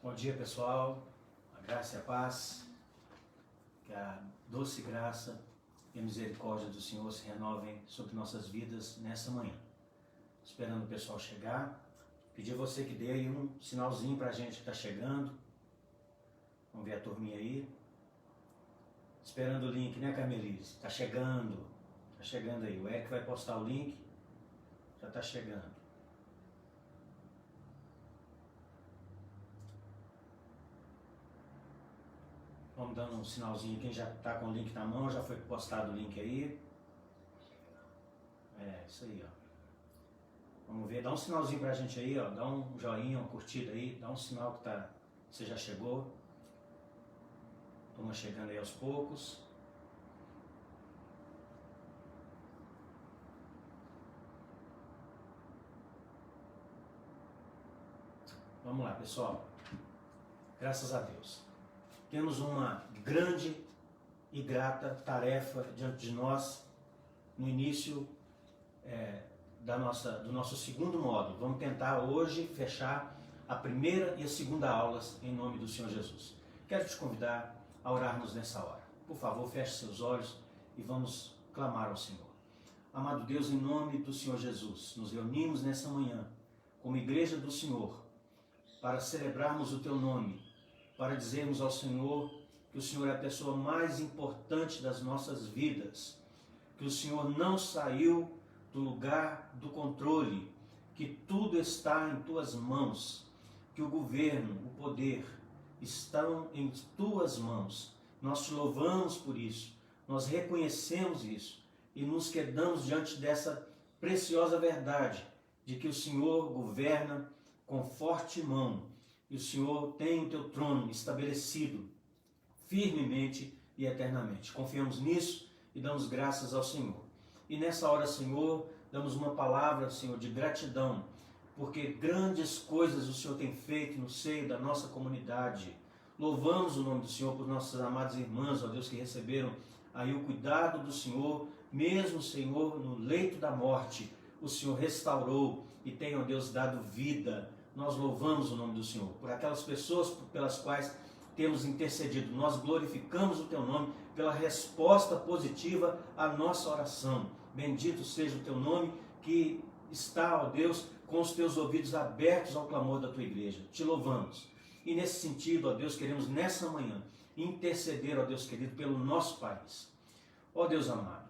Bom dia, pessoal. A graça e a paz, que a doce graça e a misericórdia do Senhor se renovem sobre nossas vidas nessa manhã. Esperando o pessoal chegar, pedir a você que dê aí um sinalzinho pra gente que está chegando. Vamos ver a turminha aí. Esperando o link, né, Carmelise? Tá chegando aí. O Eric vai postar o link, já tá chegando. Vamos dando um sinalzinho, quem já está com o link na mão, já foi postado o link aí. É, isso aí, ó. Vamos ver, dá um sinalzinho pra gente aí, ó. Dá um joinha, uma curtida aí, dá um sinal que você já chegou. Turma chegando aí aos poucos. Vamos lá, pessoal. Graças a Deus. Temos uma grande e grata tarefa diante de nós no início do nosso segundo módulo. Vamos tentar hoje fechar a primeira e a segunda aulas em nome do Senhor Jesus. Quero te convidar a orarmos nessa hora. Por favor, feche seus olhos e vamos clamar ao Senhor. Amado Deus, em nome do Senhor Jesus, nos reunimos nessa manhã como igreja do Senhor para celebrarmos o Teu nome, para dizermos ao Senhor que o Senhor é a pessoa mais importante das nossas vidas, que o Senhor não saiu do lugar do controle, que tudo está em Tuas mãos, que o governo, o poder estão em Tuas mãos. Nós Te louvamos por isso, nós reconhecemos isso e nos quedamos diante dessa preciosa verdade de que o Senhor governa com forte mão e o Senhor tem o Teu trono estabelecido firmemente e eternamente. Confiamos nisso e damos graças ao Senhor. E nessa hora, Senhor, damos uma palavra, Senhor, de gratidão, porque grandes coisas o Senhor tem feito no seio da nossa comunidade. Louvamos o nome do Senhor por nossas amadas irmãs, ó Deus, que receberam aí o cuidado do Senhor, mesmo, Senhor, no leito da morte, o Senhor restaurou e tem, ó Deus, dado vida. Nós louvamos o nome do Senhor por aquelas pessoas pelas quais temos intercedido. Nós glorificamos o Teu nome pela resposta positiva à nossa oração. Bendito seja o Teu nome que está, ó Deus, com os Teus ouvidos abertos ao clamor da Tua igreja. Te louvamos. E nesse sentido, ó Deus, queremos nessa manhã interceder, ó Deus querido, pelo nosso país. Ó Deus amado,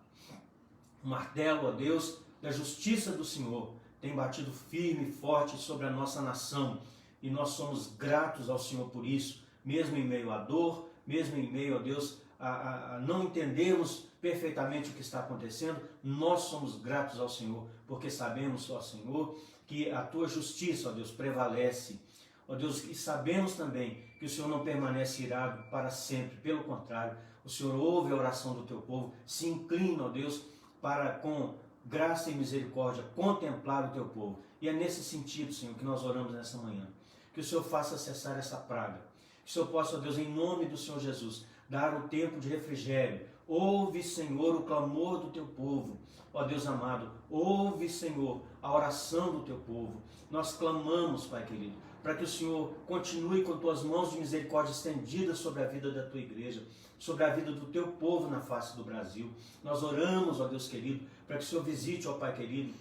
o martelo, ó Deus, da justiça do Senhor tem batido firme e forte sobre a nossa nação. E nós somos gratos ao Senhor por isso, mesmo em meio à dor, mesmo em meio, ó Deus, a não entendermos perfeitamente o que está acontecendo, nós somos gratos ao Senhor, porque sabemos, ó Senhor, que a Tua justiça, ó Deus, prevalece. Ó Deus, e sabemos também que o Senhor não permanece irado para sempre, pelo contrário, o Senhor ouve a oração do Teu povo, se inclina, ó Deus, para com graça e misericórdia contemplar o Teu povo. E é nesse sentido, Senhor, que nós oramos nessa manhã. Que o Senhor faça cessar essa praga. Que o Senhor possa, ó Deus, em nome do Senhor Jesus, dar o tempo de refrigério. Ouve, Senhor, o clamor do Teu povo. Ó Deus amado, ouve, Senhor, a oração do Teu povo. Nós clamamos, Pai querido, para que o Senhor continue com Tuas mãos de misericórdia estendidas sobre a vida da Tua igreja, sobre a vida do Teu povo na face do Brasil. Nós oramos, ó Deus querido, para que o Senhor visite, ó Pai querido,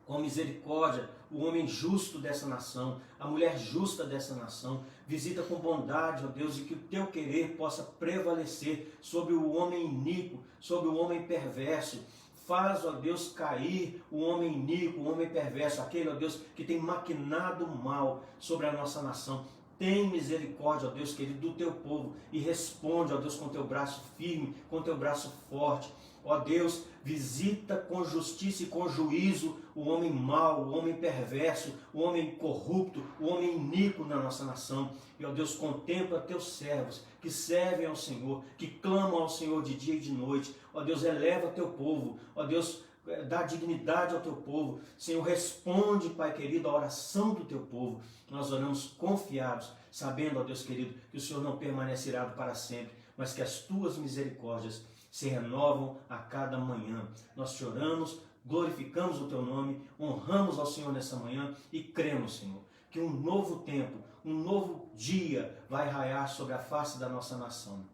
com misericórdia, o homem justo dessa nação, a mulher justa dessa nação. Visita com bondade, ó Deus, e que o Teu querer possa prevalecer sobre o homem iníquo, sobre o homem perverso. Faz, ó Deus, cair o homem iníquo, o homem perverso, aquele, ó Deus, que tem maquinado mal sobre a nossa nação. Tem misericórdia, ó Deus querido, do Teu povo e responde, ó Deus, com Teu braço firme, com Teu braço forte. Ó Deus, visita com justiça e com juízo o homem mau, o homem perverso, o homem corrupto, o homem iníquo na nossa nação. E, ó Deus, contempla Teus servos que servem ao Senhor, que clamam ao Senhor de dia e de noite. Ó Deus, eleva Teu povo. Ó Deus, dá dignidade ao Teu povo. Senhor, responde, Pai querido, a oração do Teu povo. Nós oramos confiados, sabendo, ó Deus querido, que o Senhor não permanece irado para sempre, mas que as Tuas misericórdias se renovam a cada manhã. Nós te oramos, glorificamos o Teu nome, honramos ao Senhor nessa manhã e cremos, Senhor, que um novo tempo, um novo dia vai raiar sobre a face da nossa nação.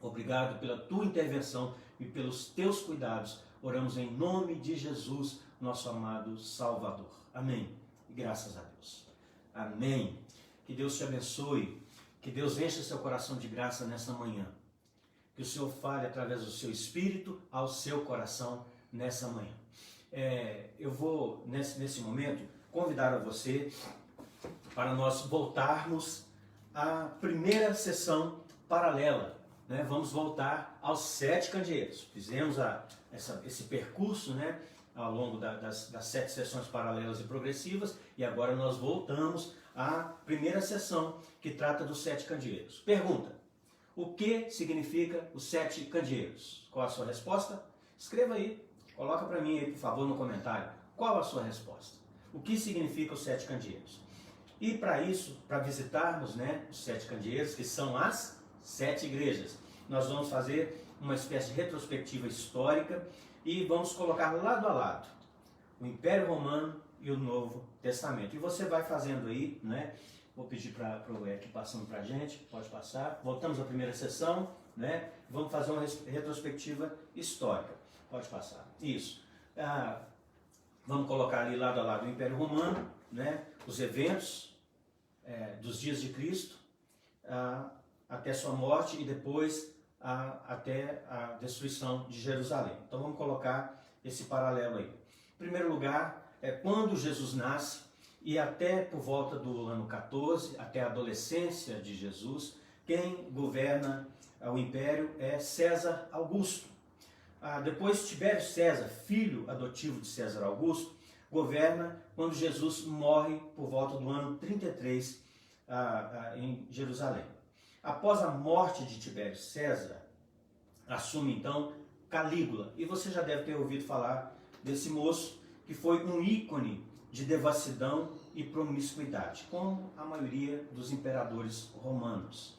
Obrigado pela tua intervenção e pelos teus cuidados. Oramos em nome de Jesus, nosso amado Salvador. Amém. E graças a Deus. Amém. Que Deus te abençoe. Que Deus encha seu coração de graça nessa manhã. Que o Senhor fale através do seu Espírito ao seu coração nessa manhã. Eu vou, nesse momento, convidar a você para nós voltarmos à primeira sessão paralela. Né? Vamos voltar aos 7 candeeiros. Fizemos esse percurso, né, ao longo das 7 sessões paralelas e progressivas, e agora nós voltamos à primeira sessão que trata dos 7 candeeiros. Pergunta: o que significa os 7 candeeiros? Qual a sua resposta? Escreva aí, coloca para mim aí, por favor, no comentário. Qual a sua resposta? O que significa os 7 candeeiros? E para isso, para visitarmos, né, os 7 candeeiros, que são as 7 igrejas, nós vamos fazer uma espécie de retrospectiva histórica e vamos colocar lado a lado o Império Romano e o Novo Testamento. E você vai fazendo aí, né? Vou pedir para o Eric passando para a gente, pode passar. Voltamos à primeira sessão, né? Vamos fazer uma retrospectiva histórica. Pode passar. Isso. Vamos colocar ali lado a lado o Império Romano, né? Os eventos dos dias de Cristo, até sua morte e depois até a destruição de Jerusalém. Então vamos colocar esse paralelo aí. Em primeiro lugar, quando Jesus nasce e até por volta do ano 14, até a adolescência de Jesus, quem governa o império é César Augusto. Depois Tibério César, filho adotivo de César Augusto, governa quando Jesus morre por volta do ano 33 em Jerusalém. Após a morte de Tibério César, assume então Calígula. E você já deve ter ouvido falar desse moço que foi um ícone de devassidão e promiscuidade, como a maioria dos imperadores romanos.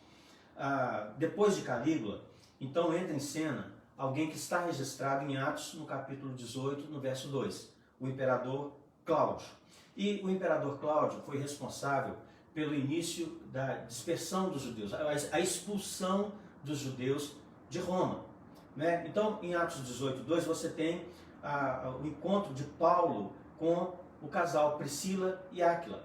Depois de Calígula, então entra em cena alguém que está registrado em Atos, no capítulo 18, no verso 2, o imperador Cláudio. E o imperador Cláudio foi responsável pelo início da dispersão dos judeus, a expulsão dos judeus de Roma. Né? Então, em Atos 18, 2, você tem o encontro de Paulo com o casal Priscila e Áquila.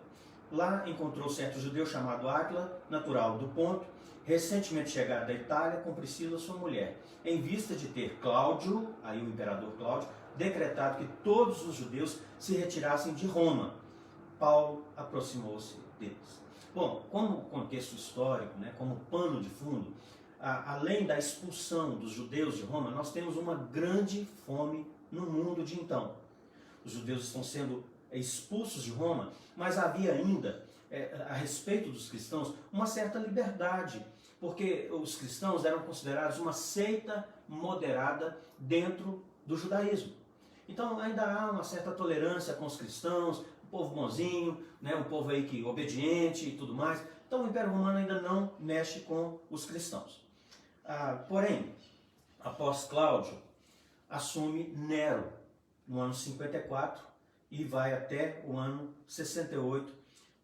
Lá encontrou certo judeu chamado Áquila, natural do Ponto, recentemente chegado da Itália com Priscila, sua mulher, em vista de ter Cláudio, aí o imperador Cláudio, decretado que todos os judeus se retirassem de Roma. Paulo aproximou-se deles. Bom, como contexto histórico, né, como pano de fundo, além da expulsão dos judeus de Roma, nós temos uma grande fome no mundo de então. Os judeus estão sendo expulsos de Roma, mas havia ainda, a respeito dos cristãos, uma certa liberdade, porque os cristãos eram considerados uma seita moderada dentro do judaísmo. Então ainda há uma certa tolerância com os cristãos, um povo bonzinho, né, um povo aí que obediente e tudo mais. Então o Império Romano ainda não mexe com os cristãos. Porém, após Cláudio, assume Nero no ano 54 e vai até o ano 68,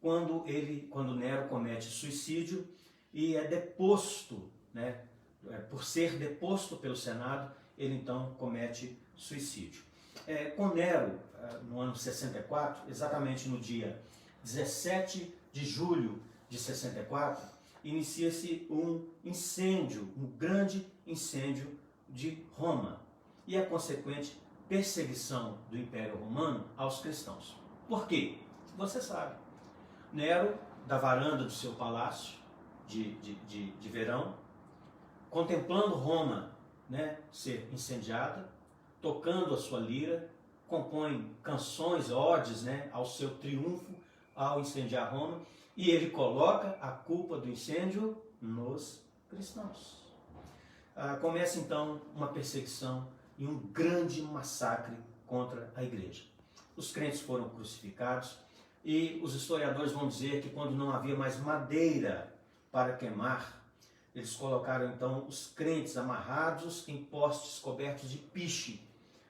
quando Nero comete suicídio e é deposto, né, por ser deposto pelo Senado, ele então comete suicídio. Com Nero, no ano 64, exatamente no dia 17 de julho de 64, inicia-se um incêndio, um grande incêndio de Roma e a consequente perseguição do Império Romano aos cristãos. Por quê? Você sabe. Nero, da varanda do seu palácio de verão, contemplando Roma, né, ser incendiada, tocando a sua lira, compõe canções, odes, né, ao seu triunfo ao incendiar Roma, e ele coloca a culpa do incêndio nos cristãos. Começa então uma perseguição e um grande massacre contra a igreja. Os crentes foram crucificados e os historiadores vão dizer que quando não havia mais madeira para queimar, eles colocaram então os crentes amarrados em postes cobertos de piche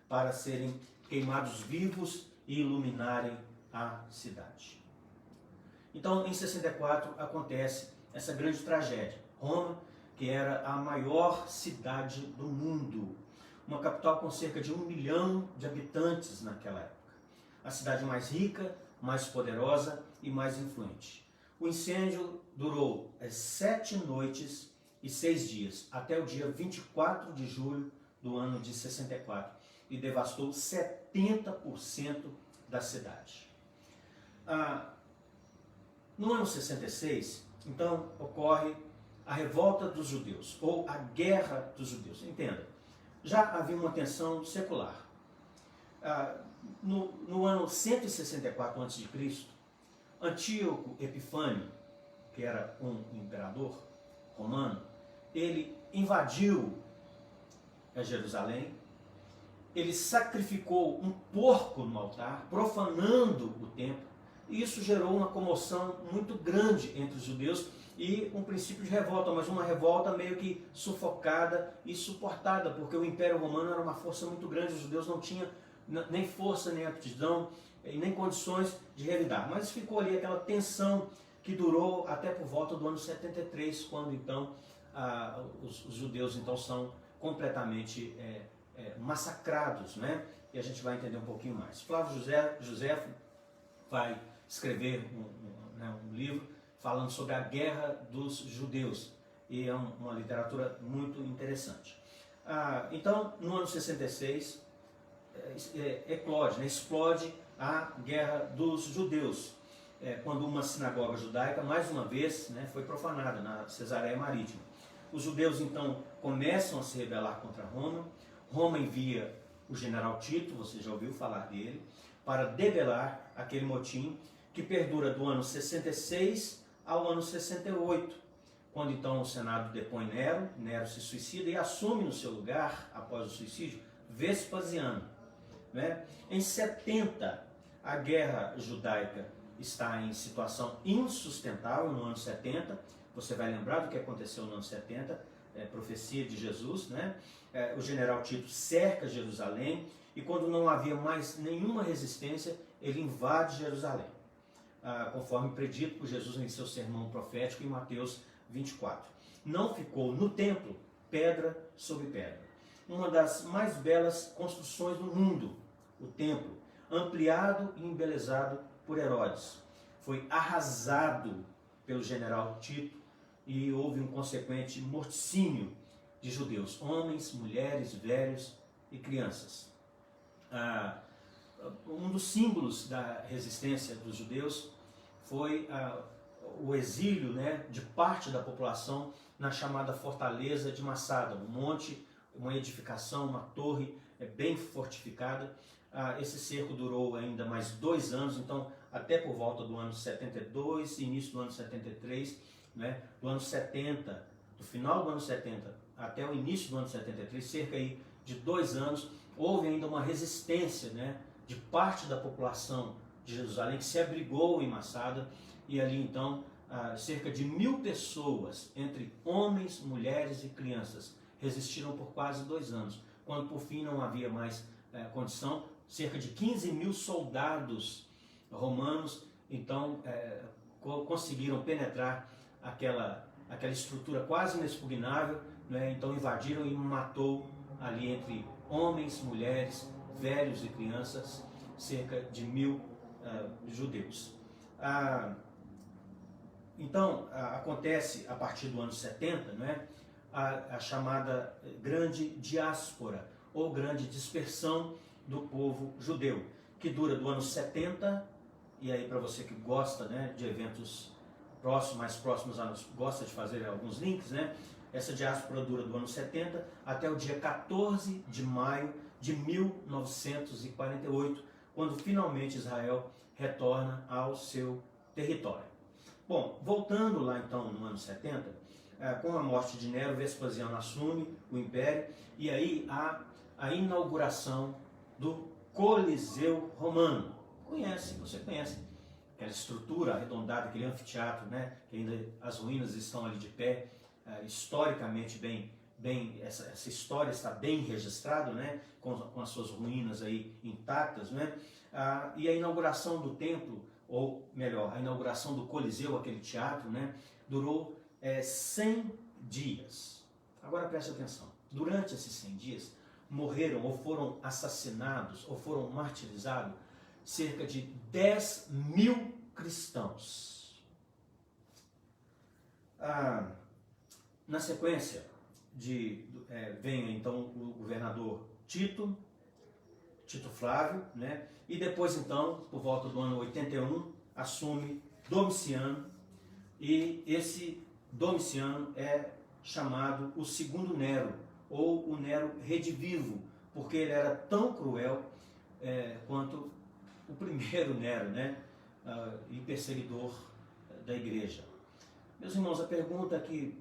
para serem queimados vivos e iluminarem a cidade. Então, em 64 acontece essa grande tragédia. Roma, que era a maior cidade do mundo, uma capital com cerca de 1 milhão de habitantes naquela época. A cidade mais rica, mais poderosa e mais influente. O incêndio durou 7 noites e 6 dias, até o dia 24 de julho do ano de 64, e devastou 70% da cidade. No ano 66, então, ocorre a revolta dos judeus, ou a guerra dos judeus. Entenda, já havia uma tensão secular. No ano 164 a.C., Antíoco Epifânio, que era um imperador romano, ele invadiu Jerusalém, ele sacrificou um porco no altar, profanando o templo, e isso gerou uma comoção muito grande entre os judeus e um princípio de revolta, mas uma revolta meio que sufocada e suportada, porque o Império Romano era uma força muito grande, os judeus não tinham nem força, nem aptidão, e nem condições de revidar. Mas ficou ali aquela tensão que durou até por volta do ano 73, quando então os judeus então são completamente massacrados, né? E a gente vai entender um pouquinho mais. Flávio Josefo vai escrever um livro falando sobre a guerra dos judeus, e é uma literatura muito interessante. Então, no ano 66, explode a guerra dos judeus, quando uma sinagoga judaica, mais uma vez, né, foi profanada na Cesareia Marítima. Os judeus, então, começam a se rebelar contra Roma. Roma envia o general Tito, você já ouviu falar dele, para debelar aquele motim que perdura do ano 66 ao ano 68, quando então o Senado depõe Nero, Nero se suicida e assume no seu lugar, após o suicídio, Vespasiano. Né? Em 70, a guerra judaica está em situação insustentável no ano 70, você vai lembrar do que aconteceu no ano 70, profecia de Jesus, né? O general Tito cerca Jerusalém e quando não havia mais nenhuma resistência, ele invade Jerusalém, conforme predito por Jesus em seu sermão profético em Mateus 24. Não ficou no templo pedra sobre pedra. Uma das mais belas construções do mundo, o templo, ampliado e embelezado por Herodes, foi arrasado pelo general Tito e houve um consequente morticínio de judeus, homens, mulheres, velhos e crianças. Um dos símbolos da resistência dos judeus foi o exílio, né, de parte da população na chamada Fortaleza de Massada, um monte, uma edificação, uma torre bem fortificada. Esse cerco durou ainda mais 2 anos, então até por volta do ano 72, início do ano 73, né, do ano 70, do final do ano 70 até o início do ano 73, cerca aí de 2 anos, houve ainda uma resistência, né, de parte da população de Jerusalém que se abrigou em Massada, e ali então cerca de 1000 pessoas, entre homens, mulheres e crianças, resistiram por quase 2 anos, quando por fim não havia mais condição. Cerca de 15.000 soldados romanos então conseguiram penetrar aquela estrutura quase inexpugnável, né? Então invadiram e matou ali entre homens, mulheres, velhos e crianças cerca de 1000 judeus. Então acontece a partir do ano 70, né, a chamada grande diáspora ou grande dispersão do povo judeu, que dura do ano 70, e aí para você que gosta, né, de eventos mais próximos a nós, gosta de fazer alguns links, né, essa diáspora dura do ano 70 até o dia 14 de maio de 1948, quando finalmente Israel retorna ao seu território. Bom, voltando lá então no ano 70, com a morte de Nero, Vespasiano assume o império, e aí há a inauguração do Coliseu Romano. Você conhece aquela estrutura arredondada, aquele anfiteatro, né, que ainda as ruínas estão ali de pé, historicamente essa história está bem registrada, né, com as suas ruínas aí intactas, né, e a inauguração do templo ou melhor, a inauguração do Coliseu, aquele teatro, né, durou 100 dias. Agora preste atenção, durante esses 100 dias, morreram ou foram assassinados ou foram martirizados cerca de 10 mil cristãos. Na sequência, vem então o governador Tito Flávio, né? E depois então, por volta do ano 81, assume Domiciano, e esse Domiciano é chamado o segundo Nero, ou o Nero redivivo, porque ele era tão cruel quanto o primeiro Nero, né? E perseguidor da igreja. Meus irmãos, a pergunta que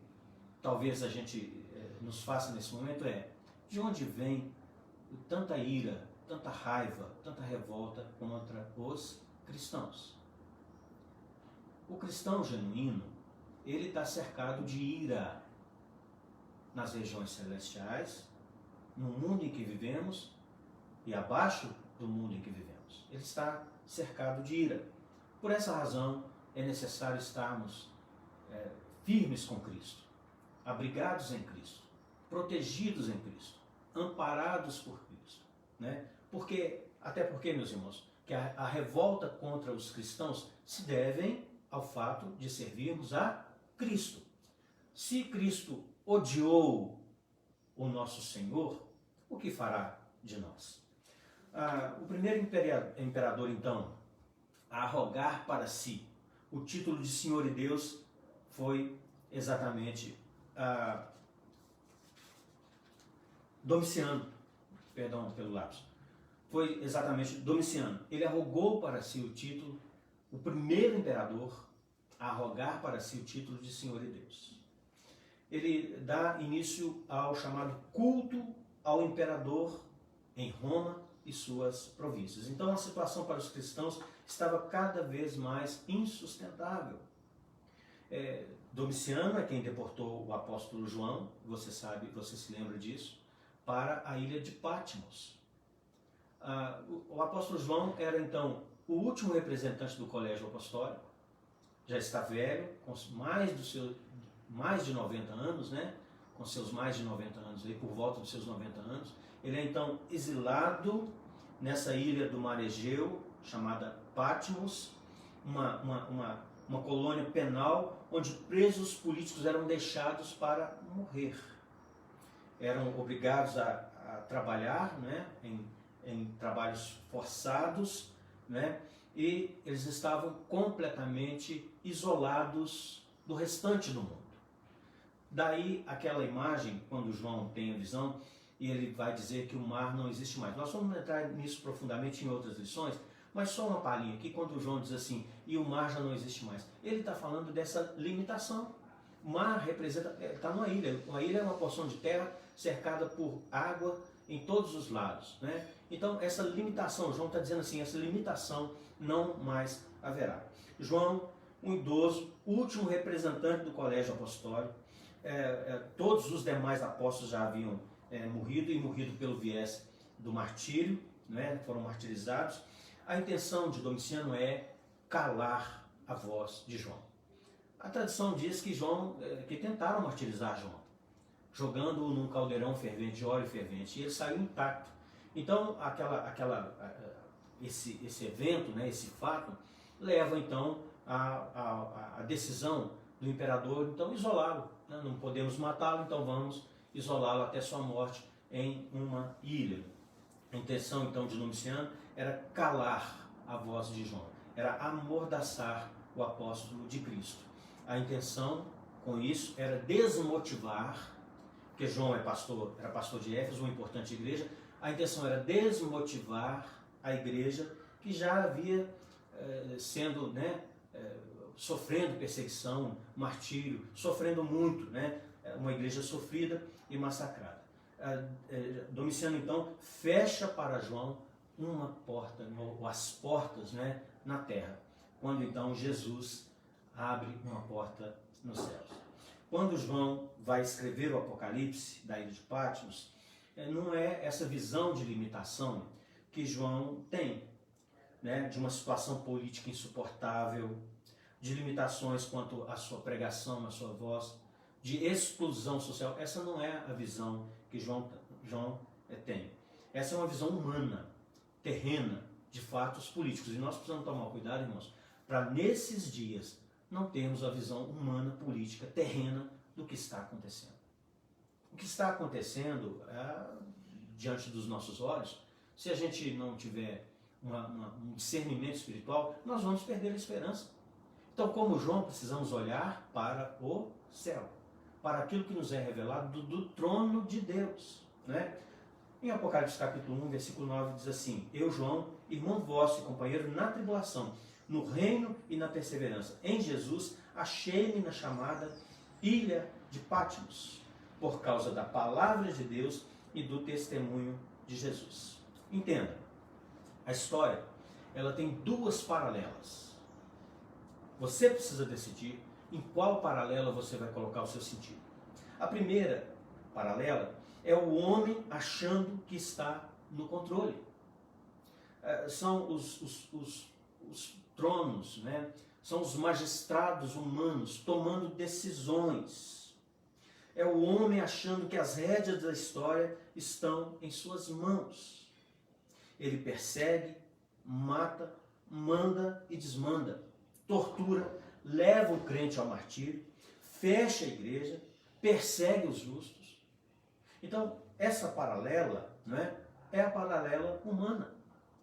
talvez a gente nos faça nesse momento é: de onde vem tanta ira, tanta raiva, tanta revolta contra os cristãos? O cristão genuíno, ele está cercado de ira nas regiões celestiais, no mundo em que vivemos e abaixo do mundo em que vivemos. Ele está cercado de ira. Por essa razão, é necessário estarmos firmes com Cristo, abrigados em Cristo, protegidos em Cristo, amparados por Cristo, né? Até porque, meus irmãos, que a revolta contra os cristãos se devem ao fato de servirmos a Cristo. Se Cristo odiou o nosso Senhor, o que fará de nós? O primeiro imperador, então, a arrogar para si o título de Senhor e Deus foi exatamente Domiciano. Perdão pelo lapso. Foi exatamente Domiciano. Ele arrogou para si o título, o primeiro imperador a arrogar para si o título de Senhor e Deus. Ele dá início ao chamado culto ao imperador em Roma e suas províncias. Então a situação para os cristãos estava cada vez mais insustentável. Domiciano é quem deportou o apóstolo João, você sabe, você se lembra disso, para a ilha de Patmos. O apóstolo João era então o último representante do colégio apostólico, já está velho, com mais de 90 anos, né? Com seus mais de 90 anos, aí, por volta dos seus 90 anos. Ele é então exilado nessa ilha do Mar Egeu, chamada Patmos, uma colônia penal onde presos políticos eram deixados para morrer. Eram obrigados a trabalhar, né, em trabalhos forçados, né, e eles estavam completamente isolados do restante do mundo. Daí aquela imagem, quando João tem a visão, e ele vai dizer que o mar não existe mais. Nós vamos entrar nisso profundamente em outras lições, mas só uma palhinha aqui, quando João diz assim, e o mar já não existe mais. Ele está falando dessa limitação. O mar representa, está numa ilha. Uma ilha é uma porção de terra cercada por água em todos os lados, né? Então essa limitação, João está dizendo assim, essa limitação não mais haverá. João, um idoso, último representante do colégio apostólico, todos os demais apóstolos já haviam morrido pelo viés do martírio, né? Foram martirizados. A intenção de Domiciano é calar a voz de João. A tradição diz que que tentaram martirizar João, jogando-o num caldeirão fervente de óleo fervente, e ele saiu intacto. Então, esse evento, né, esse fato, leva então a decisão do imperador, então, isolá-lo. Né? Não podemos matá-lo, então vamos isolá-lo até sua morte em uma ilha. A intenção então de Domiciano era calar a voz de João, era amordaçar o apóstolo de Cristo. A intenção com isso era desmotivar, porque João era pastor de Éfeso, uma importante igreja. A intenção era desmotivar a igreja que já havia sendo, né, sofrendo perseguição, martírio, sofrendo muito, né, uma igreja sofrida e massacrada. Domiciano então fecha para João uma porta, ou as portas, né, na terra, quando então Jesus abre uma porta nos céus. Quando João vai escrever o Apocalipse da ilha de Patmos, não é essa visão de limitação que João tem. né, de uma situação política insuportável, de limitações quanto à sua pregação, à sua voz, de exclusão social. Essa não é a visão que João tem. Essa é uma visão humana, terrena, de fatos políticos. E nós precisamos tomar cuidado, irmãos, para nesses dias não termos a visão humana, política, terrena do que está acontecendo. O que está acontecendo diante dos nossos olhos, se a gente não tiver um discernimento espiritual, nós vamos perder a esperança. Então, como João, precisamos olhar para o céu, para aquilo que nos é revelado do trono de Deus, né? Em Apocalipse capítulo 1, versículo 9, diz assim: Eu, João, irmão vosso e companheiro na tribulação, no reino e na perseverança, em Jesus, achei-me na chamada ilha de Patmos, por causa da palavra de Deus e do testemunho de Jesus. Entenda, a história, ela tem duas paralelas. Você precisa decidir em qual paralela você vai colocar o seu sentido. A primeira paralela é o homem achando que está no controle. São os tronos, né? São os magistrados humanos tomando decisões. É o homem achando que as rédeas da história estão em suas mãos. Ele persegue, mata, manda e desmanda, tortura, leva o crente ao martírio, fecha a igreja, persegue os justos. Então, essa paralela, né, é a paralela humana.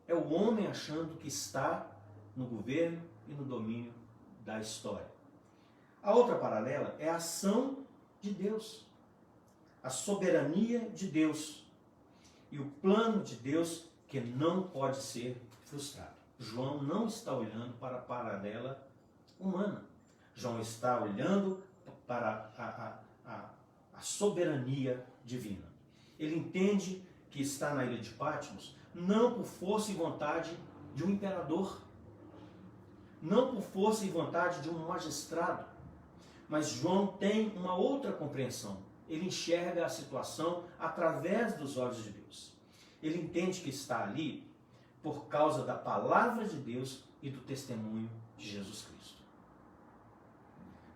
É o homem achando que está no governo e no domínio da história. A outra paralela é a ação de Deus, a soberania de Deus e o plano de Deus que não pode ser frustrado. João não está olhando para a paralela humana. João está olhando para a soberania divina. Ele entende que está na ilha de Patmos não por força e vontade de um imperador, não por força e vontade de um magistrado, mas João tem uma outra compreensão. Ele enxerga a situação através dos olhos de Deus. Ele entende que está ali por causa da palavra de Deus e do testemunho de Jesus Cristo.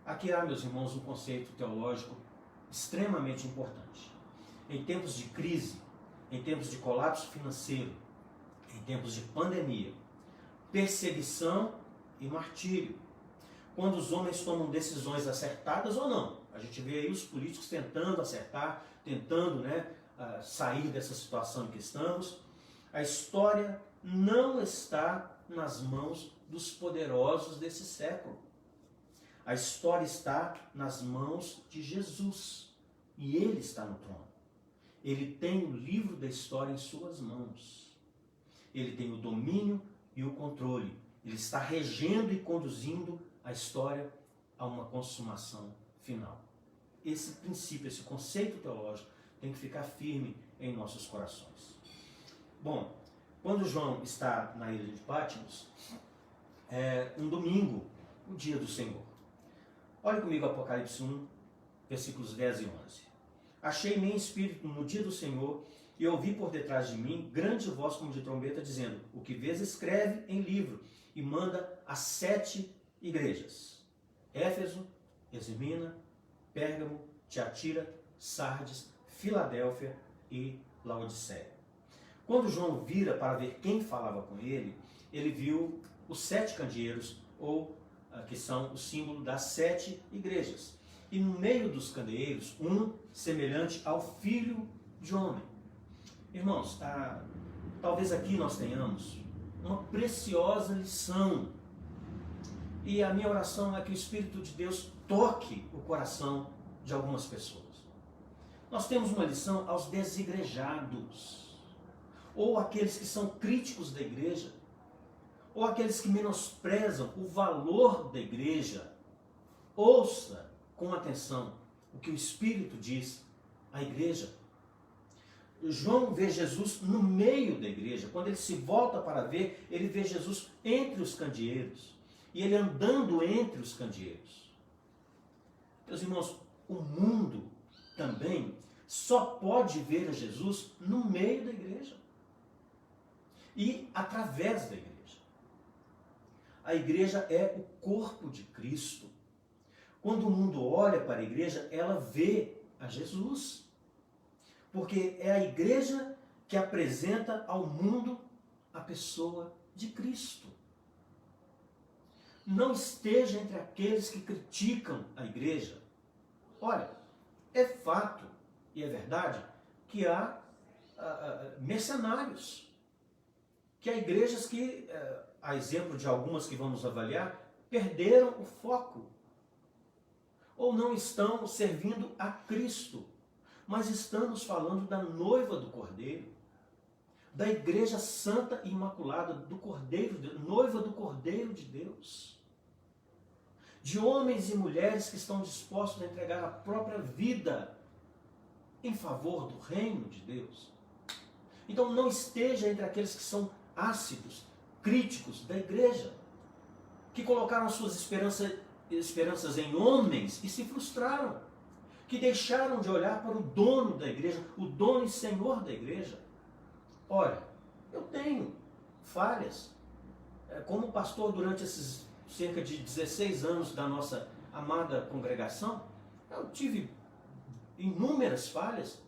Aqui há, meus irmãos, um conceito teológico extremamente importante. Em tempos de crise, em tempos de colapso financeiro, em tempos de pandemia, perseguição e martírio, quando os homens tomam decisões acertadas ou não. A gente vê aí os políticos tentando acertar, tentando, né, sair dessa situação em que estamos. A história não está nas mãos dos poderosos desse século. A história está nas mãos de Jesus. E Ele está no trono. Ele tem o livro da história em suas mãos. Ele tem o domínio e o controle. Ele está regendo e conduzindo a história a uma consumação final. Esse princípio, esse conceito teológico tem que ficar firme em nossos corações. Bom, quando João está na ilha de Patmos, é um domingo, o dia do Senhor. Olhe comigo Apocalipse 1, versículos 10 e 11. Achei-me em espírito no dia do Senhor e ouvi por detrás de mim grande voz como de trombeta dizendo: o que vês escreve em livro e manda às 7 igrejas: Éfeso, Esmirna, Pérgamo, Tiatira, Sardes, Filadélfia e Laodiceia. Quando João vira para ver quem falava com ele, ele viu os 7 candeeiros, que são o símbolo das 7 igrejas. E no meio dos candeeiros, um semelhante ao Filho de Homem. Irmãos, talvez aqui nós tenhamos uma preciosa lição. E a minha oração é que o Espírito de Deus toque o coração de algumas pessoas. Nós temos uma lição aos desigrejados, ou aqueles que são críticos da igreja, ou aqueles que menosprezam o valor da igreja. Ouça com atenção o que o Espírito diz à igreja. João vê Jesus no meio da igreja. Quando ele se volta para ver, ele vê Jesus entre os candeeiros. E ele andando entre os candeeiros. Meus irmãos, o mundo também só pode ver a Jesus no meio da igreja. E através da igreja. A igreja é o corpo de Cristo. Quando o mundo olha para a igreja, ela vê a Jesus. Porque é a igreja que apresenta ao mundo a pessoa de Cristo. Não esteja entre aqueles que criticam a igreja. Olha, é fato e é verdade que há mercenários, que há igrejas que, a exemplo de algumas que vamos avaliar, perderam o foco ou não estão servindo a Cristo, mas estamos falando da noiva do Cordeiro, da igreja santa e imaculada do Cordeiro, noiva do Cordeiro de Deus, de homens e mulheres que estão dispostos a entregar a própria vida em favor do reino de Deus. Então não esteja entre aqueles que são ácidos, críticos da igreja, que colocaram suas esperanças em homens e se frustraram, que deixaram de olhar para o dono da igreja, o dono e senhor da igreja. Olha, eu tenho falhas. Como pastor durante esses cerca de 16 anos da nossa amada congregação, eu tive inúmeras falhas.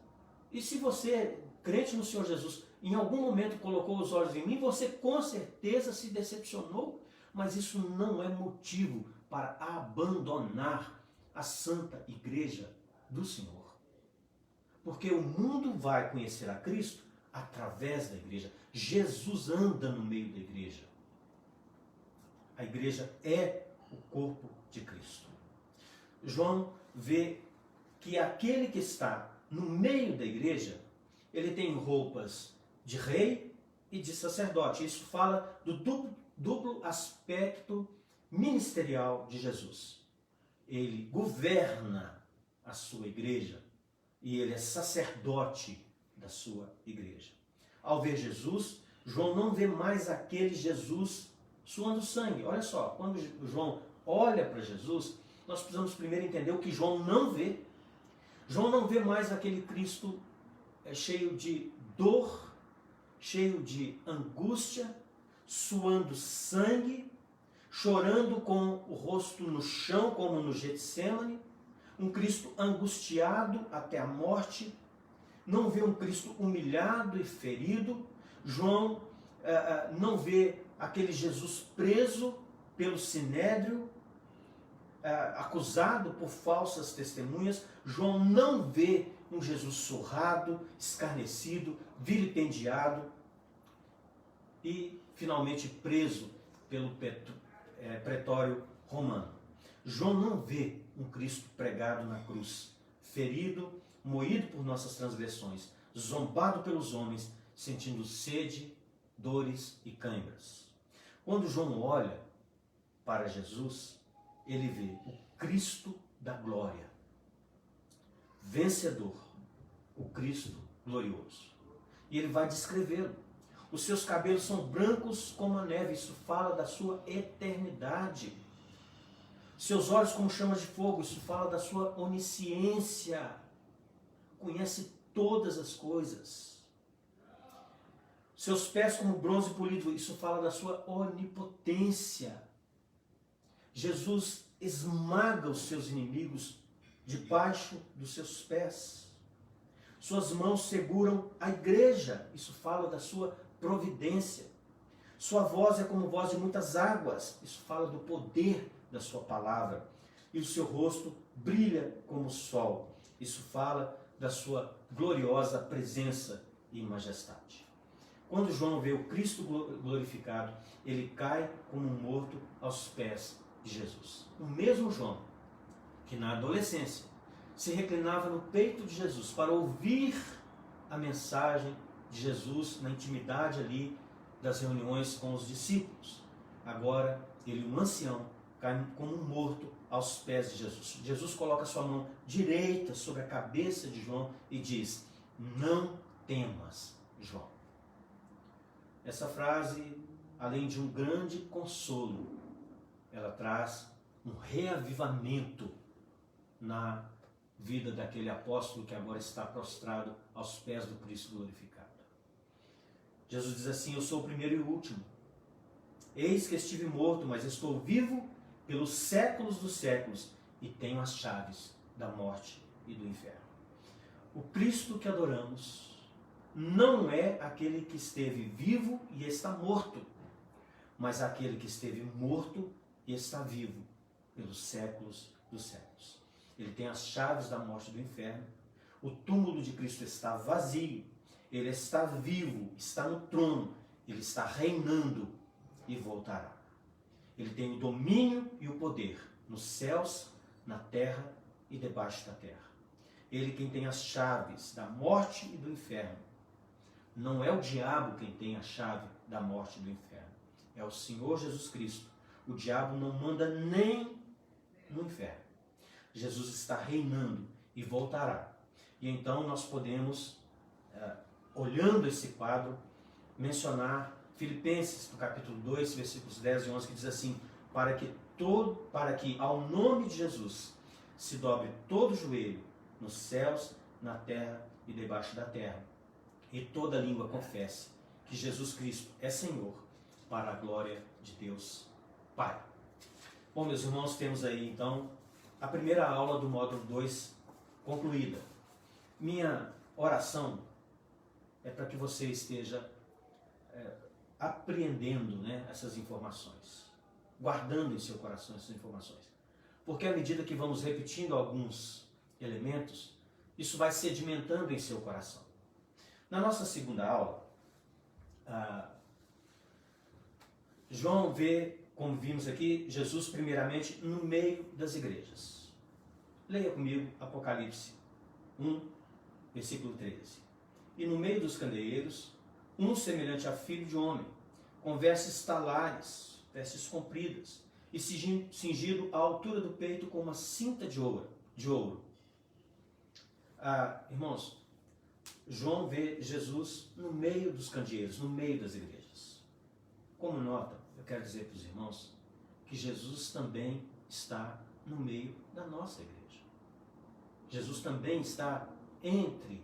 E se você, crente no Senhor Jesus, em algum momento colocou os olhos em mim, você com certeza se decepcionou, mas isso não é motivo para abandonar a santa igreja do Senhor. Porque o mundo vai conhecer a Cristo através da igreja. Jesus anda no meio da igreja. A igreja é o corpo de Cristo. João vê que aquele que está no meio da igreja, ele tem roupas de rei e de sacerdote. Isso fala do duplo aspecto ministerial de Jesus. Ele governa a sua igreja e ele é sacerdote da sua igreja. Ao ver Jesus, João não vê mais aquele Jesus suando sangue. Olha só, quando João olha para Jesus, nós precisamos primeiro entender o que João não vê. João não vê mais aquele Cristo cheio de dor, cheio de angústia, suando sangue, chorando com o rosto no chão, como no Getsêmani, um Cristo angustiado até a morte. Não vê um Cristo humilhado e ferido. João não vê aquele Jesus preso pelo sinédrio, acusado por falsas testemunhas. João não vê um Jesus surrado, escarnecido, vilipendiado e finalmente preso pelo pretório romano. João não vê um Cristo pregado na cruz, ferido, moído por nossas transgressões, zombado pelos homens, sentindo sede, dores e cãibras. Quando João olha para Jesus, ele vê o Cristo da glória, vencedor, o Cristo glorioso. E ele vai descrevê-lo. Os seus cabelos são brancos como a neve, isso fala da sua eternidade. Seus olhos como chamas de fogo, isso fala da sua onisciência. Conhece todas as coisas. Seus pés como bronze polido, isso fala da sua onipotência. Jesus esmaga os seus inimigos debaixo dos seus pés. Suas mãos seguram a igreja, isso fala da sua providência. Sua voz é como voz de muitas águas, isso fala do poder da sua palavra. E o seu rosto brilha como o sol, isso fala da sua gloriosa presença e majestade. Quando João vê o Cristo glorificado, ele cai como um morto aos pés de Jesus. O mesmo João que na adolescência se reclinava no peito de Jesus para ouvir a mensagem de Jesus na intimidade ali das reuniões com os discípulos. Agora, ele, um ancião, cai como um morto aos pés de Jesus. Jesus coloca sua mão direita sobre a cabeça de João e diz: não temas, João. Essa frase, além de um grande consolo, ela traz um reavivamento na vida daquele apóstolo que agora está prostrado aos pés do Cristo glorificado. Jesus diz assim: eu sou o primeiro e o último. Eis que estive morto, mas estou vivo pelos séculos dos séculos e tenho as chaves da morte e do inferno. O Cristo que adoramos não é aquele que esteve vivo e está morto, mas aquele que esteve morto e está vivo pelos séculos dos séculos. Ele tem as chaves da morte e do inferno. O túmulo de Cristo está vazio. Ele está vivo, está no trono. Ele está reinando e voltará. Ele tem o domínio e o poder nos céus, na terra e debaixo da terra. Ele quem tem as chaves da morte e do inferno. Não é o diabo quem tem a chave da morte e do inferno. É o Senhor Jesus Cristo. O diabo não manda nem no inferno. Jesus está reinando e voltará. E então nós podemos, olhando esse quadro, mencionar Filipenses, no capítulo 2, versículos 10 e 11, que diz assim: para que ao nome de Jesus se dobre todo o joelho, nos céus, na terra e debaixo da terra, e toda língua confesse que Jesus Cristo é Senhor, para a glória de Deus Pai. Bom, meus irmãos, temos aí então a primeira aula do módulo 2 concluída. Minha oração é para que você esteja apreendendo, né, essas informações, guardando em seu coração essas informações. Porque à medida que vamos repetindo alguns elementos, isso vai sedimentando em seu coração. Na nossa segunda aula, João vê, como vimos aqui, Jesus primeiramente no meio das igrejas. Leia comigo Apocalipse 1, versículo 13. E no meio dos candeeiros, um semelhante a filho de homem, com vestes talares, vestes compridas, e cingido à altura do peito com uma cinta de ouro. Irmãos, João vê Jesus no meio dos candeeiros, no meio das igrejas. Como nota, eu quero dizer para os irmãos que Jesus também está no meio da nossa igreja. Jesus também está entre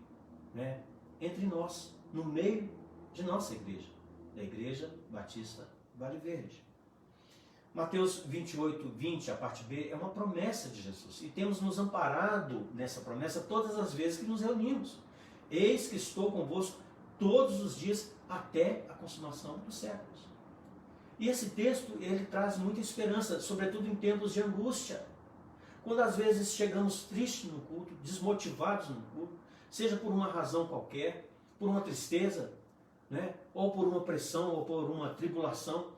nós, no meio de nossa igreja, da Igreja Batista Vale Verde. Mateus 28, 20, a parte B, é uma promessa de Jesus. E temos nos amparado nessa promessa todas as vezes que nos reunimos. Eis que estou convosco todos os dias até a consumação dos séculos. E esse texto, ele traz muita esperança, sobretudo em tempos de angústia. Quando às vezes chegamos tristes no culto, desmotivados no culto, seja por uma razão qualquer, por uma tristeza, ou por uma pressão, ou por uma tribulação,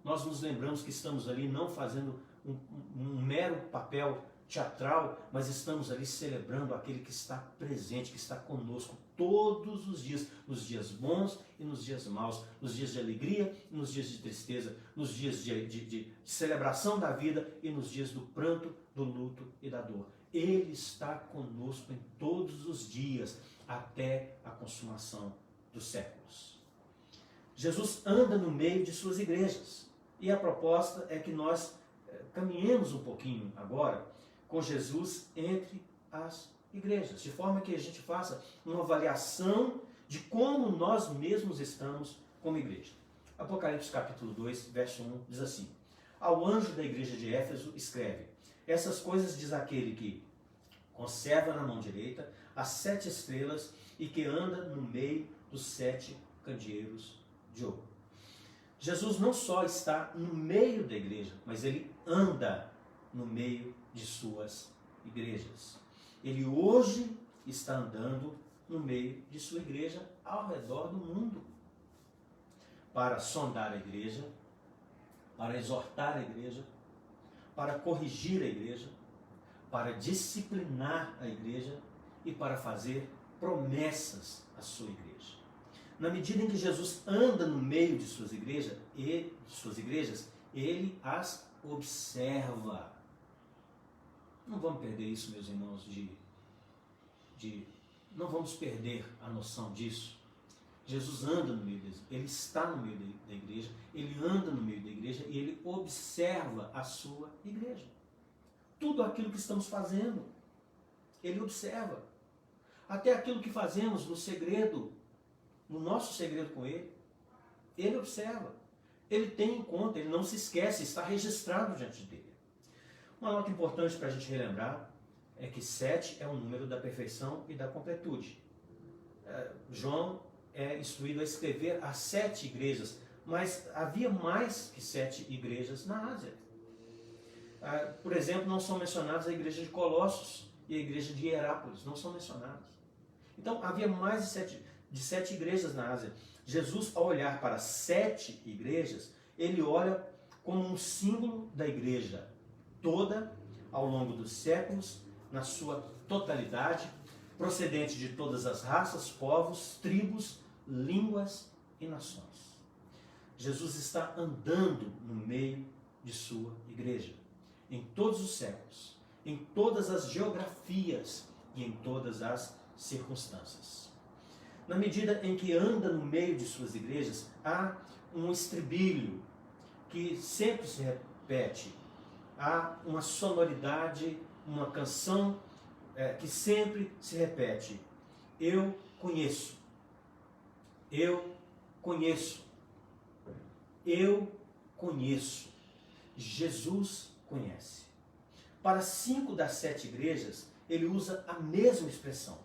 nós nos lembramos que estamos ali não fazendo um mero papel teatral, mas estamos ali celebrando aquele que está presente, que está conosco todos os dias, nos dias bons e nos dias maus, nos dias de alegria e nos dias de tristeza, nos dias de celebração da vida e nos dias do pranto, do luto e da dor. Ele está conosco em todos os dias, até a consumação dos séculos. Jesus anda no meio de suas igrejas. E a proposta é que nós caminhemos um pouquinho agora com Jesus entre as igrejas, de forma que a gente faça uma avaliação de como nós mesmos estamos como igreja. Apocalipse capítulo 2, verso 1 diz assim: ao anjo da igreja de Éfeso escreve: essas coisas diz aquele que conserva na mão direita as 7 estrelas e que anda no meio dos 7 candeeiros de ouro. Jesus não só está no meio da igreja, mas ele anda no meio de suas igrejas. Ele hoje está andando no meio de sua igreja ao redor do mundo, para sondar a igreja, para exortar a igreja, para corrigir a igreja, para disciplinar a igreja e para fazer promessas à sua igreja. Na medida em que Jesus anda no meio de suas igrejas, ele as observa. Não vamos perder isso, meus irmãos, não vamos perder a noção disso. Jesus anda no meio da igreja, ele está no meio da igreja, ele anda no meio da igreja e ele observa a sua igreja. Tudo aquilo que estamos fazendo, ele observa. Até aquilo que fazemos no segredo, no nosso segredo com ele, ele observa. ele tem em conta, ele não se esquece, está registrado diante dele. Uma nota importante para a gente relembrar é que 7 é o número da perfeição e da completude. João é instruído a escrever as 7 igrejas, mas havia mais que 7 igrejas na Ásia. Por exemplo, não são mencionadas a igreja de Colossos e a igreja de Hierápolis, não são mencionadas. Então, havia mais de 7 igrejas na Ásia. Jesus, ao olhar para 7 igrejas, ele olha como um símbolo da igreja toda, ao longo dos séculos, na sua totalidade, procedente de todas as raças, povos, tribos, línguas e nações. Jesus está andando no meio de sua igreja, em todos os séculos, em todas as geografias e em todas as circunstâncias. Na medida em que anda no meio de suas igrejas, há um estribilho que sempre se repete, há uma sonoridade, uma canção que sempre se repete. Eu conheço, eu conheço, eu conheço, Jesus conhece. Para 5 das 7 igrejas, ele usa a mesma expressão.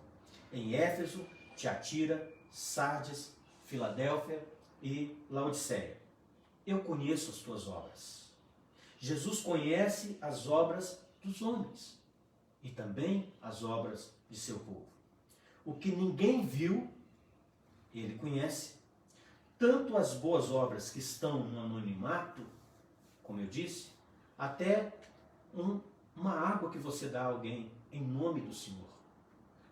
Em Éfeso, Tiatira, Sardes, Filadélfia e Laodiceia. Eu conheço as tuas obras. Jesus conhece as obras dos homens e também as obras de seu povo. O que ninguém viu, ele conhece. Tanto as boas obras que estão no anonimato, como eu disse, até uma água que você dá a alguém em nome do Senhor.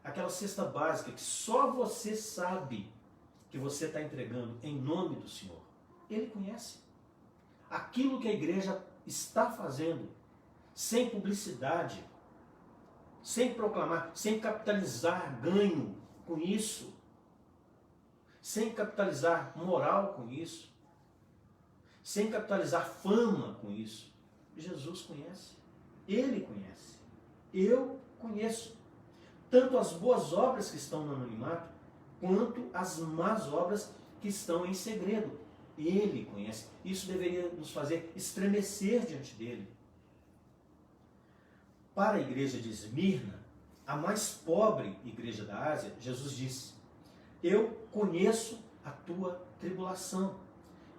Aquela cesta básica que só você sabe que você está entregando em nome do Senhor. Ele conhece. Aquilo que a igreja está fazendo, sem publicidade, sem proclamar, sem capitalizar ganho com isso, sem capitalizar moral com isso, sem capitalizar fama com isso. Jesus conhece. Ele conhece. Eu conheço. Tanto as boas obras que estão no anonimato, quanto as más obras que estão em segredo. Ele conhece. Isso deveria nos fazer estremecer diante dele. Para a igreja de Esmirna, a mais pobre igreja da Ásia, Jesus disse: eu conheço a tua tribulação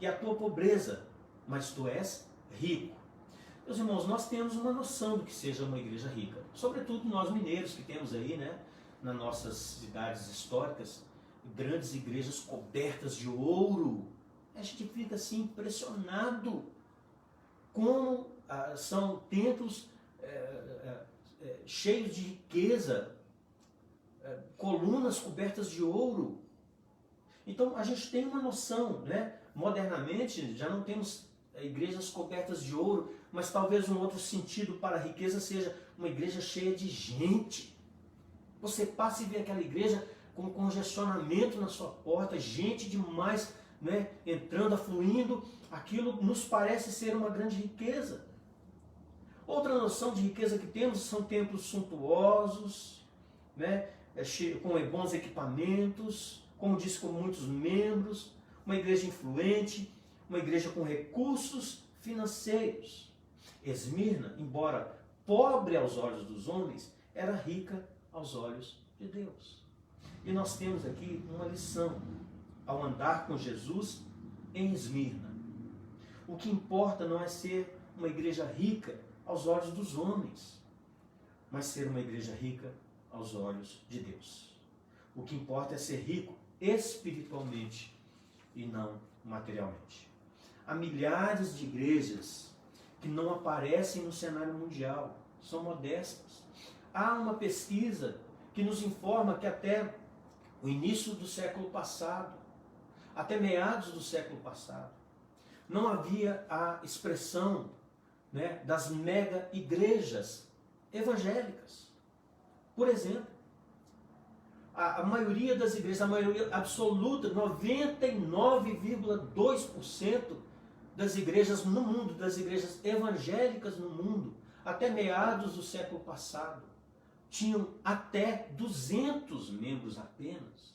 e a tua pobreza, mas tu és rico. Meus irmãos, nós temos uma noção do que seja uma igreja rica. Sobretudo nós mineiros que temos aí, nas nossas cidades históricas, grandes igrejas cobertas de ouro. A gente fica assim impressionado como são templos cheios de riqueza, colunas cobertas de ouro. Então a gente tem uma noção, modernamente já não temos igrejas cobertas de ouro, mas talvez um outro sentido para a riqueza seja uma igreja cheia de gente. Você passa e vê aquela igreja com congestionamento na sua porta, gente demais, entrando, afluindo, aquilo nos parece ser uma grande riqueza. Outra noção de riqueza que temos são templos suntuosos, com bons equipamentos, como disse, com muitos membros, uma igreja influente, uma igreja com recursos financeiros. Esmirna, embora pobre aos olhos dos homens, era rica aos olhos de Deus. E nós temos aqui uma lição ao andar com Jesus em Esmirna. O que importa não é ser uma igreja rica aos olhos dos homens, mas ser uma igreja rica aos olhos de Deus. O que importa é ser rico espiritualmente e não materialmente. Há milhares de igrejas que não aparecem no cenário mundial, são modestas. Há uma pesquisa que nos informa que até o início do século passado, até meados do século passado, não havia a expressão das mega igrejas evangélicas. Por exemplo, a maioria das igrejas, a maioria absoluta, 99,2% das igrejas no mundo, das igrejas evangélicas no mundo, até meados do século passado, tinham até 200 membros apenas.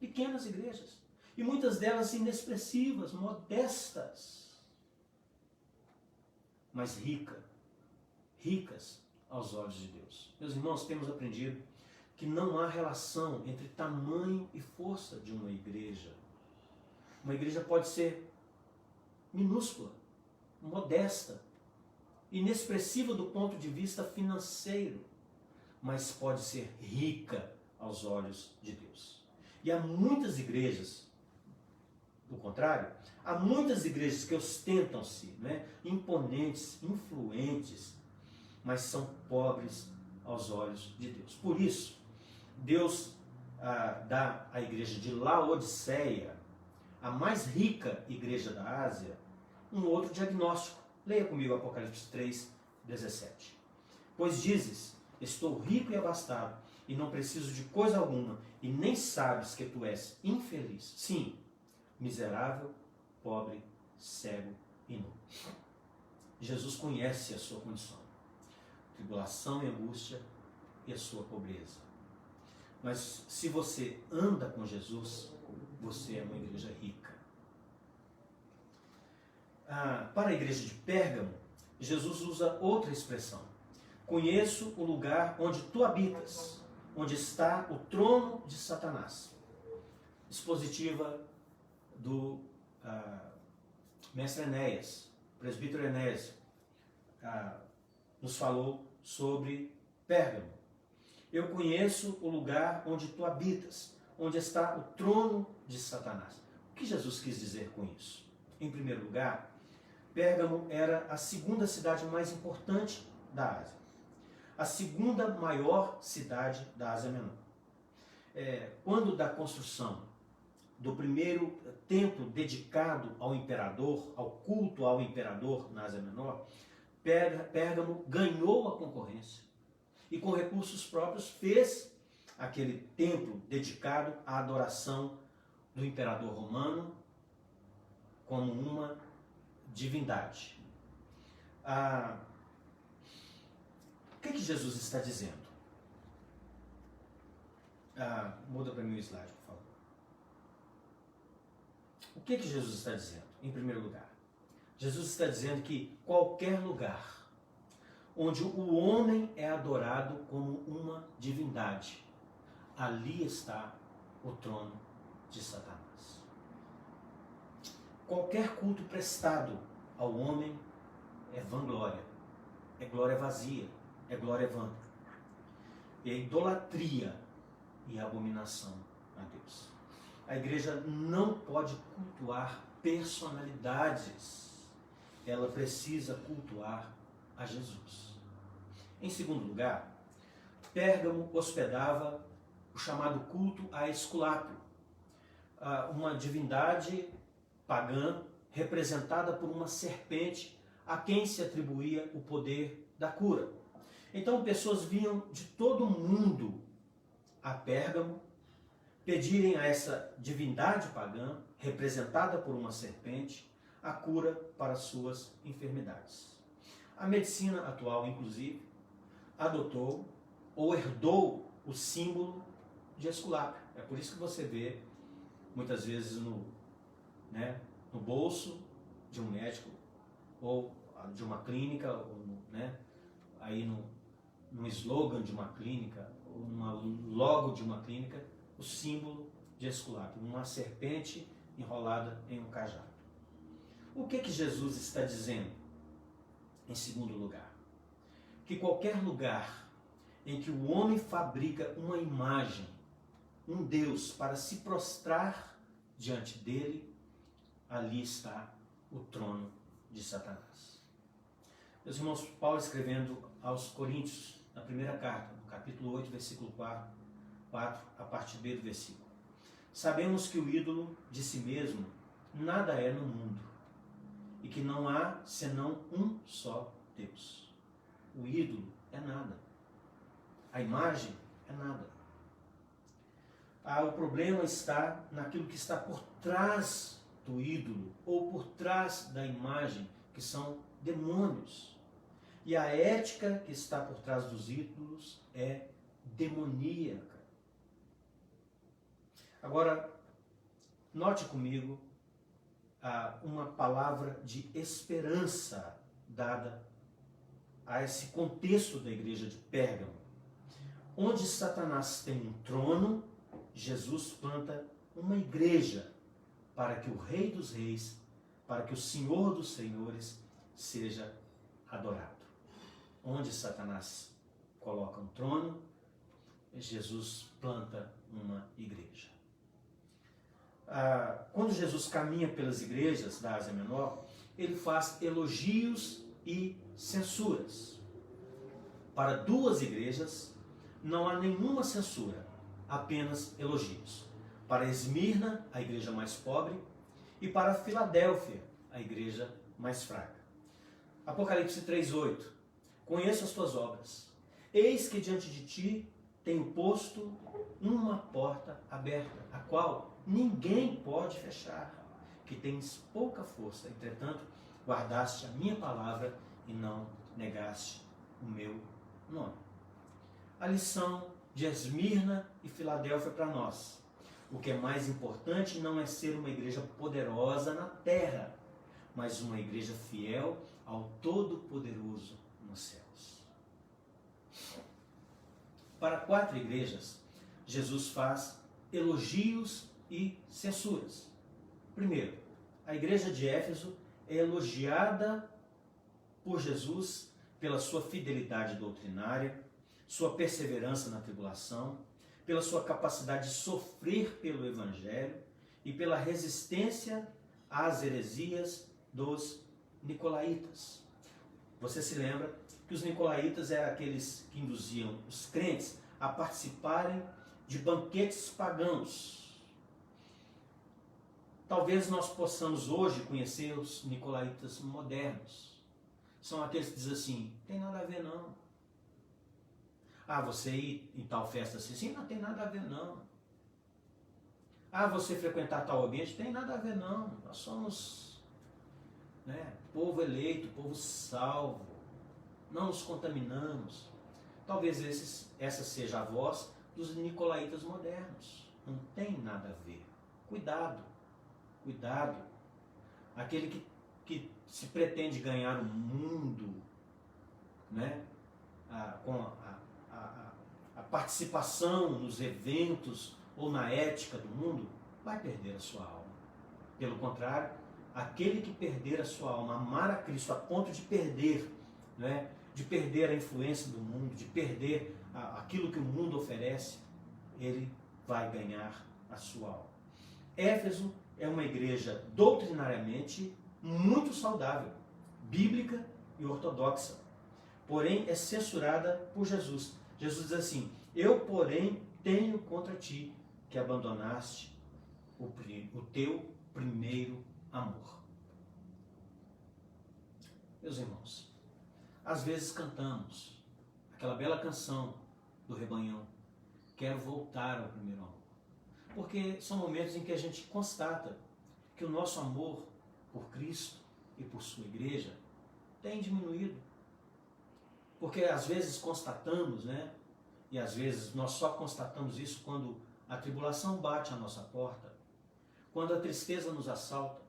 Pequenas igrejas. E muitas delas inexpressivas, modestas, mas ricas aos olhos de Deus. Meus irmãos, temos aprendido que não há relação entre tamanho e força de uma igreja. Uma igreja pode ser minúscula, modesta, inexpressiva do ponto de vista financeiro, mas pode ser rica aos olhos de Deus. E há muitas igrejas, do contrário, há muitas igrejas que ostentam-se, né, imponentes, influentes, mas são pobres aos olhos de Deus. Por isso, Deus dá à igreja de Laodiceia, a mais rica igreja da Ásia, um outro diagnóstico. Leia comigo Apocalipse 3, 17. Pois dizes, estou rico e abastado, e não preciso de coisa alguma, e nem sabes que tu és infeliz. Sim, miserável, pobre, cego e nu. Jesus conhece a sua condição, tribulação e angústia e a sua pobreza. Mas se você anda com Jesus, você é uma igreja rica. Para a igreja de Pérgamo, Jesus usa outra expressão. Conheço o lugar onde tu habitas, onde está o trono de Satanás. Expositiva do mestre Enéas, presbítero Enéas, nos falou sobre Pérgamo. Eu conheço o lugar onde tu habitas, onde está o trono de Satanás. O que Jesus quis dizer com isso? Em primeiro lugar, Pérgamo era a segunda cidade mais importante da Ásia. A segunda maior cidade da Ásia Menor. Quando da construção do primeiro templo dedicado ao imperador, ao culto ao imperador na Ásia Menor, Pérgamo ganhou a concorrência e com recursos próprios fez aquele templo dedicado à adoração do imperador romano como uma divindade. O que Jesus está dizendo? Muda para mim o slide, por favor. O que Jesus está dizendo? Em primeiro lugar, Jesus está dizendo que qualquer lugar onde o homem é adorado como uma divindade, ali está o trono de Satanás. Qualquer culto prestado ao homem é vanglória, é glória vazia, é glória vã. É idolatria e abominação a Deus. A igreja não pode cultuar personalidades, ela precisa cultuar a Jesus. Em segundo lugar, Pérgamo hospedava o chamado culto a Esculápio, uma divindade pagã representada por uma serpente a quem se atribuía o poder da cura. Então pessoas vinham de todo o mundo a Pérgamo pedirem a essa divindade pagã, representada por uma serpente, a cura para suas enfermidades. A medicina atual, inclusive, adotou ou herdou o símbolo de Esculápio. É por isso que você vê, muitas vezes, no bolso de um médico, ou de uma clínica, ou aí no slogan de uma clínica, ou no logo de uma clínica, o símbolo de Esculápio, uma serpente enrolada em um cajado. O que Jesus está dizendo? Em segundo lugar, que qualquer lugar em que o homem fabrica uma imagem, um Deus, para se prostrar diante dele, ali está o trono de Satanás. Meus irmãos, Paulo escrevendo aos Coríntios, na primeira carta, no capítulo 8, versículo 4, a parte B do versículo. Sabemos que o ídolo de si mesmo nada é no mundo, e que não há senão um só Deus. O ídolo é nada. A imagem é nada. O problema está naquilo que está por trás do ídolo, ou por trás da imagem, que são demônios. E a ética que está por trás dos ídolos é demoníaca. Agora, Note comigo uma palavra de esperança dada a esse contexto da igreja de Pérgamo. Onde Satanás tem um trono, Jesus planta uma igreja para que o Rei dos Reis, para que o Senhor dos Senhores seja adorado. Onde Satanás coloca um trono, Jesus planta uma igreja. Quando Jesus caminha pelas igrejas da Ásia Menor, ele faz elogios e censuras. Para duas igrejas, não há nenhuma censura, apenas elogios. Para Esmirna, a igreja mais pobre, e para Filadélfia, a igreja mais fraca. Apocalipse 3:8. Conheço as tuas obras. Eis que diante de ti tenho posto uma porta aberta, a qual ninguém pode fechar, que tens pouca força, entretanto, guardaste a minha palavra e não negaste o meu nome. A lição de Esmirna e Filadélfia para nós. O que é mais importante não é ser uma igreja poderosa na terra, mas uma igreja fiel ao Todo-Poderoso nos céus. Para 4 igrejas, Jesus faz elogios e censuras. Primeiro, a igreja de Éfeso é elogiada por Jesus pela sua fidelidade doutrinária, sua perseverança na tribulação, pela sua capacidade de sofrer pelo Evangelho e pela resistência às heresias dos nicolaítas. Você se lembra que os nicolaítas eram aqueles que induziam os crentes a participarem de banquetes pagãos. Talvez nós possamos hoje conhecer os nicolaítas modernos. São aqueles que dizem assim, tem nada a ver não. Você ir em tal festa assim, sim, não tem nada a ver não. Você frequentar tal ambiente, tem nada a ver não. Nós somos povo eleito, povo salvo. Não nos contaminamos. Talvez essa seja a voz dos nicolaítas modernos. Não tem nada a ver. Cuidado, cuidado. Aquele que se pretende ganhar o mundo, com a participação nos eventos ou na ética do mundo, vai perder a sua alma. Pelo contrário, aquele que perder a sua alma, amar a Cristo a ponto de perder, de perder a influência do mundo, de perder aquilo que o mundo oferece, ele vai ganhar a sua alma. Éfeso é uma igreja doutrinariamente muito saudável, bíblica e ortodoxa, porém é censurada por Jesus. Jesus diz assim, eu, porém, tenho contra ti que abandonaste o teu primeiro amor. Meus irmãos, às vezes cantamos aquela bela canção do Rebanhão, quero voltar ao primeiro amor. Porque são momentos em que a gente constata que o nosso amor por Cristo e por sua igreja tem diminuído. Porque às vezes constatamos, e às vezes nós só constatamos isso quando a tribulação bate à nossa porta, quando a tristeza nos assalta,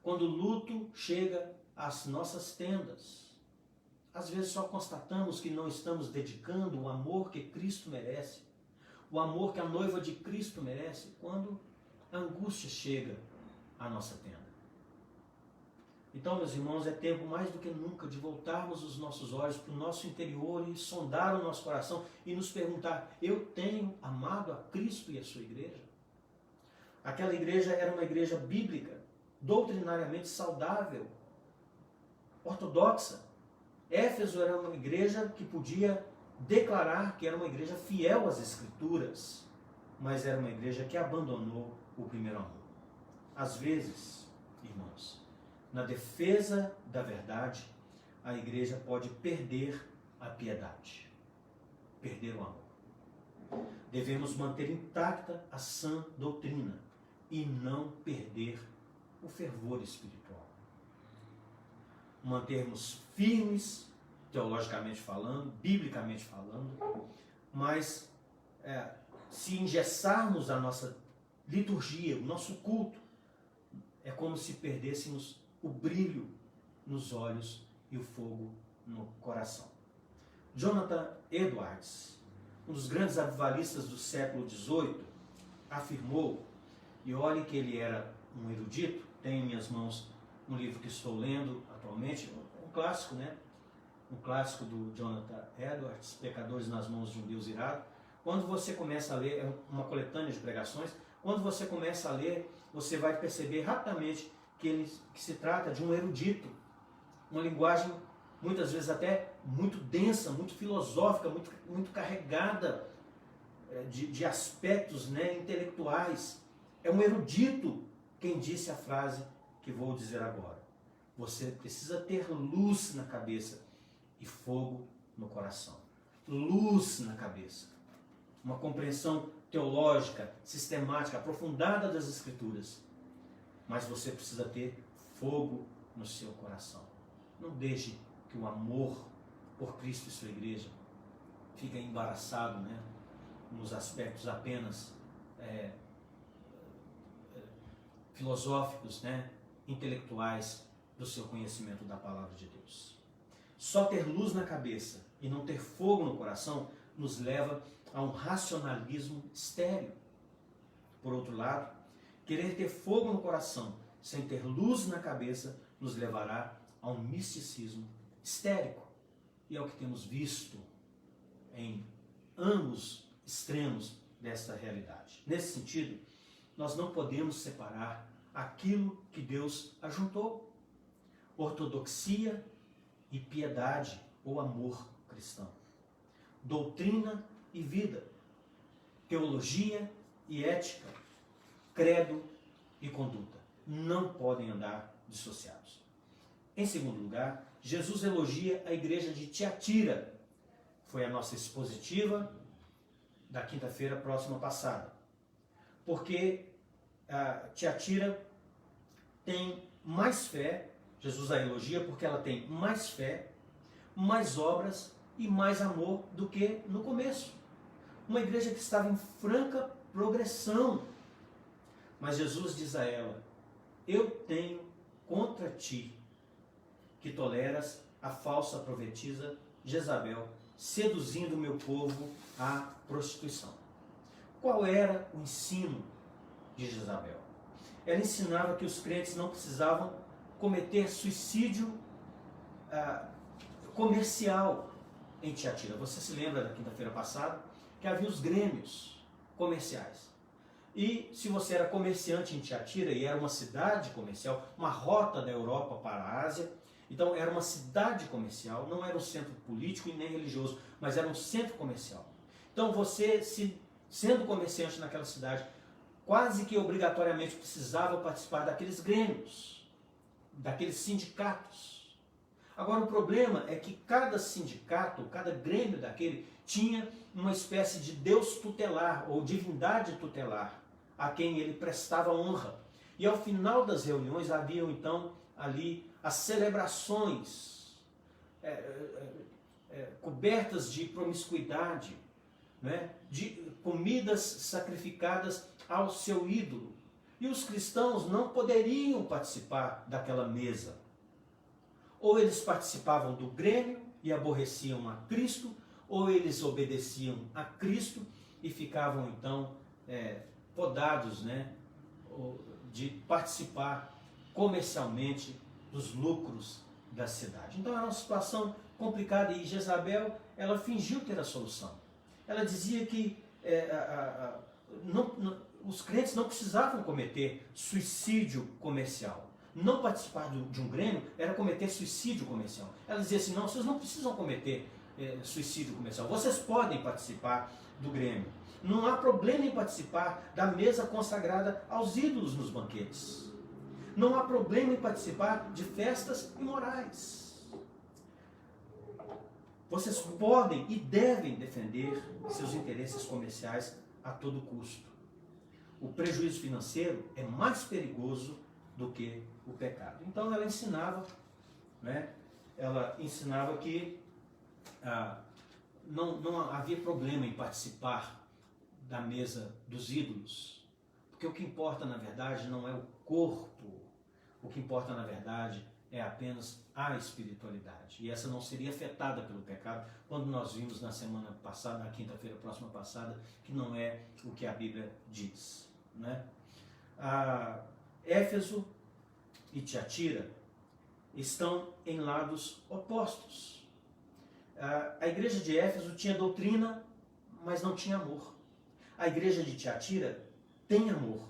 quando o luto chega às nossas tendas. Às vezes só constatamos que não estamos dedicando o amor que Cristo merece, o amor que a noiva de Cristo merece, quando a angústia chega à nossa tenda. Então, meus irmãos, é tempo mais do que nunca de voltarmos os nossos olhos para o nosso interior e sondar o nosso coração e nos perguntar, eu tenho amado a Cristo e a sua igreja? Aquela igreja era uma igreja bíblica, doutrinariamente saudável, ortodoxa. Éfeso era uma igreja que podia declarar que era uma igreja fiel às Escrituras, mas era uma igreja que abandonou o primeiro amor. Às vezes, irmãos, na defesa da verdade, a igreja pode perder a piedade, perder o amor. Devemos manter intacta a sã doutrina e não perder o fervor espiritual. Mantermos firmes, teologicamente falando, biblicamente falando, mas se engessarmos a nossa liturgia, o nosso culto, é como se perdêssemos o brilho nos olhos e o fogo no coração. Jonathan Edwards, um dos grandes avivalistas do século XVIII, afirmou, e olhe que ele era um erudito, tenho em minhas mãos um livro que estou lendo atualmente, um clássico, né? Um clássico do Jonathan Edwards, Pecadores nas Mãos de um Deus Irado. Quando você começa a ler, é uma coletânea de pregações, quando você começa a ler, você vai perceber rapidamente que se trata de um erudito, uma linguagem muitas vezes até muito densa, muito filosófica, muito carregada de aspectos, né, intelectuais. É um erudito quem disse a frase que vou dizer agora. Você precisa ter luz na cabeça e fogo no coração. Luz na cabeça. Uma compreensão teológica, sistemática, aprofundada das Escrituras. Mas você precisa ter fogo no seu coração. Não deixe que o amor por Cristo e sua igreja fique embaraçado, né, nos aspectos apenas filosóficos, né, intelectuais do seu conhecimento da palavra de Deus. Só ter luz na cabeça e não ter fogo no coração nos leva a um racionalismo estéril. Por outro lado, querer ter fogo no coração sem ter luz na cabeça nos levará a um misticismo histérico. E é o que temos visto em ambos extremos desta realidade. Nesse sentido, nós não podemos separar aquilo que Deus ajuntou: ortodoxia e piedade ou amor cristão, doutrina e vida, teologia e ética, credo e conduta. Não podem andar dissociados. Em segundo lugar, Jesus elogia a igreja de Tiatira. Foi a nossa expositiva da quinta-feira próxima passada. Porque a Tiatira tem mais fé, Jesus a elogia porque ela tem mais fé, mais obras e mais amor do que no começo. Uma igreja que estava em franca progressão. Mas Jesus diz a ela: eu tenho contra ti que toleras a falsa profetisa Jezabel, seduzindo o meu povo à prostituição. Qual era o ensino de Jezabel? Ela ensinava que os crentes não precisavam cometer suicídio comercial em Tiatira. Você se lembra da quinta-feira passada que havia os grêmios comerciais. E se você era comerciante em Tiatira, e era uma cidade comercial, uma rota da Europa para a Ásia, então era uma cidade comercial, não era um centro político e nem religioso, mas era um centro comercial. Então você, sendo comerciante naquela cidade, quase que obrigatoriamente precisava participar daqueles grêmios, daqueles sindicatos. Agora o problema é que cada sindicato, cada grêmio daquele, tinha uma espécie de Deus tutelar ou divindade tutelar a quem ele prestava honra. E ao final das reuniões haviam então ali as celebrações cobertas de promiscuidade, né, de comidas sacrificadas ao seu ídolo. E os cristãos não poderiam participar daquela mesa. Ou eles participavam do grêmio e aborreciam a Cristo, ou eles obedeciam a Cristo e ficavam então podados, né, de participar comercialmente dos lucros da cidade. Então era uma situação complicada e Jezabel, ela fingiu ter a solução. Ela dizia que os crentes não precisavam cometer suicídio comercial. Não participar de um grêmio era cometer suicídio comercial. Ela dizia assim: não, vocês não precisam cometer suicídio comercial. Vocês podem participar do grêmio. Não há problema em participar da mesa consagrada aos ídolos nos banquetes. Não há problema em participar de festas imorais. Vocês podem e devem defender seus interesses comerciais a todo custo. O prejuízo financeiro é mais perigoso do que o pecado. Então ela ensinava, né? Ela ensinava que não havia problema em participar da mesa dos ídolos, Porque o que importa, na verdade, não é o corpo. O que importa, na verdade, é apenas a espiritualidade. E essa não seria afetada pelo pecado, quando nós vimos na semana passada, na quinta-feira próxima passada, que não é o que a Bíblia diz, né? Éfeso e Tiatira estão em lados opostos. A igreja de Éfeso tinha doutrina, mas não tinha amor. A igreja de Tiatira tem amor,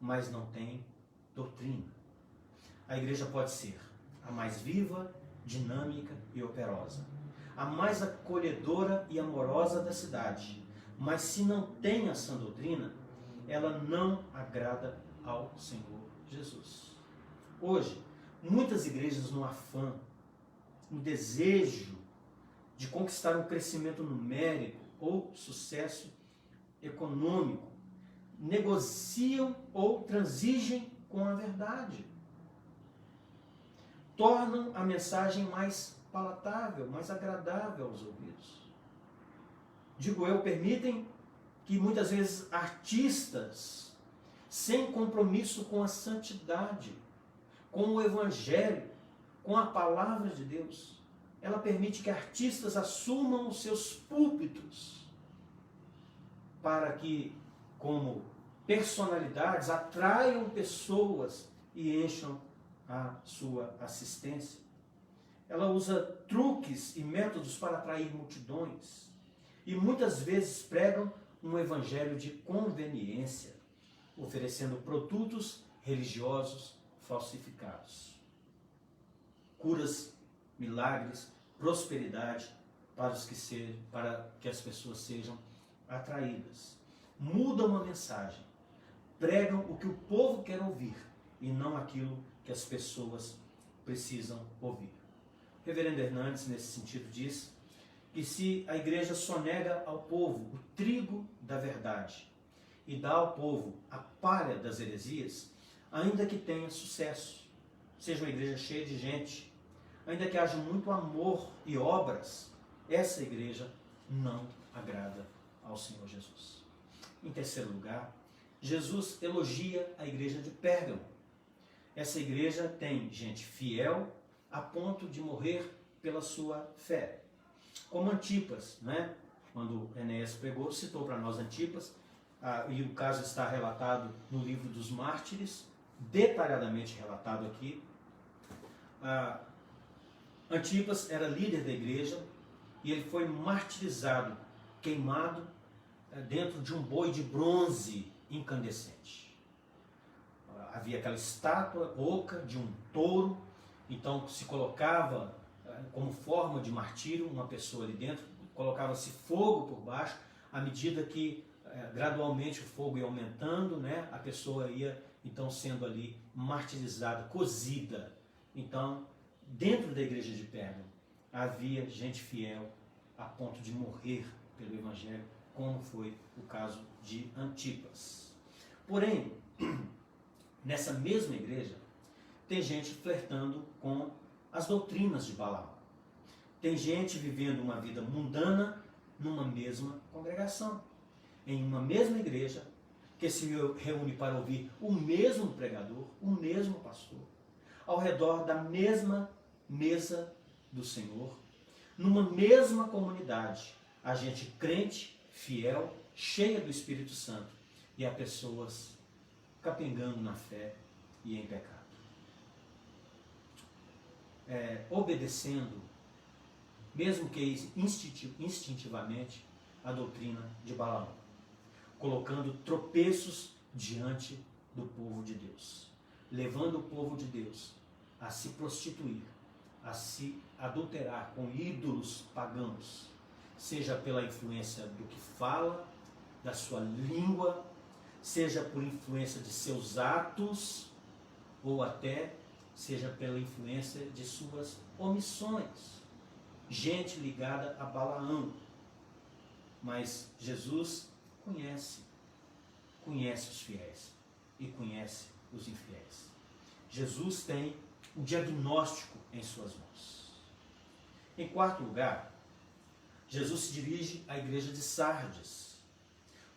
mas não tem doutrina. A igreja pode ser a mais viva, dinâmica e operosa, a mais acolhedora e amorosa da cidade, mas se não tem a sã doutrina, ela não agrada ao Senhor Jesus. Hoje, muitas igrejas no afã, no desejo de conquistar um crescimento numérico ou sucesso econômico, negociam ou transigem com a verdade. Tornam a mensagem mais palatável, mais agradável aos ouvidos. Digo eu, permitem que muitas vezes artistas, sem compromisso com a santidade, com o Evangelho, com a palavra de Deus, ela permite que artistas assumam os seus púlpitos para que, como personalidades, atraiam pessoas e encham a sua assistência. Ela usa truques e métodos para atrair multidões e muitas vezes pregam um evangelho de conveniência, oferecendo produtos religiosos falsificados. Curas, milagres, prosperidade para que as pessoas sejam atraídas. Mudam a mensagem, pregam o que o povo quer ouvir e não aquilo que as pessoas precisam ouvir. O reverendo Hernandes, nesse sentido, diz que se a igreja sonega ao povo o trigo da verdade e dá ao povo a palha das heresias, ainda que tenha sucesso, seja uma igreja cheia de gente, ainda que haja muito amor e obras, essa igreja não agrada ao Senhor Jesus. Em terceiro lugar, Jesus elogia a igreja de Pérgamo. Essa igreja tem gente fiel a ponto de morrer pela sua fé. Como Antipas, né? Quando Enéas pregou, citou para nós Antipas, e o caso está relatado no livro dos Mártires, detalhadamente relatado aqui. Antipas era líder da igreja e ele foi martirizado, queimado dentro de um boi de bronze incandescente. Havia aquela estátua oca de um touro, então se colocava como forma de martírio uma pessoa ali dentro, colocava-se fogo por baixo, à medida que gradualmente o fogo ia aumentando, né, a pessoa ia então sendo ali martirizada, cozida. Então, dentro da igreja de Pérgamo, havia gente fiel a ponto de morrer pelo Evangelho, como foi o caso de Antipas. Porém, nessa mesma igreja, tem gente flertando com as doutrinas de Balaão. Tem gente vivendo uma vida mundana numa mesma congregação, em uma mesma igreja, que se reúne para ouvir o mesmo pregador, o mesmo pastor, ao redor da mesma mesa do Senhor, numa mesma comunidade. A gente crente, fiel, cheia do Espírito Santo, e há pessoas capengando na fé e em pecado. Obedecendo, mesmo que instintivamente, a doutrina de Balaão, colocando tropeços diante do povo de Deus, levando o povo de Deus a se prostituir, a se adulterar com ídolos pagãos, seja pela influência do que fala, da sua língua, seja por influência de seus atos, ou até seja pela influência de suas omissões. Gente ligada a Balaão. Mas Jesus conhece os fiéis e conhece os infiéis. Jesus tem um diagnóstico em suas mãos. Em quarto lugar, Jesus se dirige à igreja de Sardes.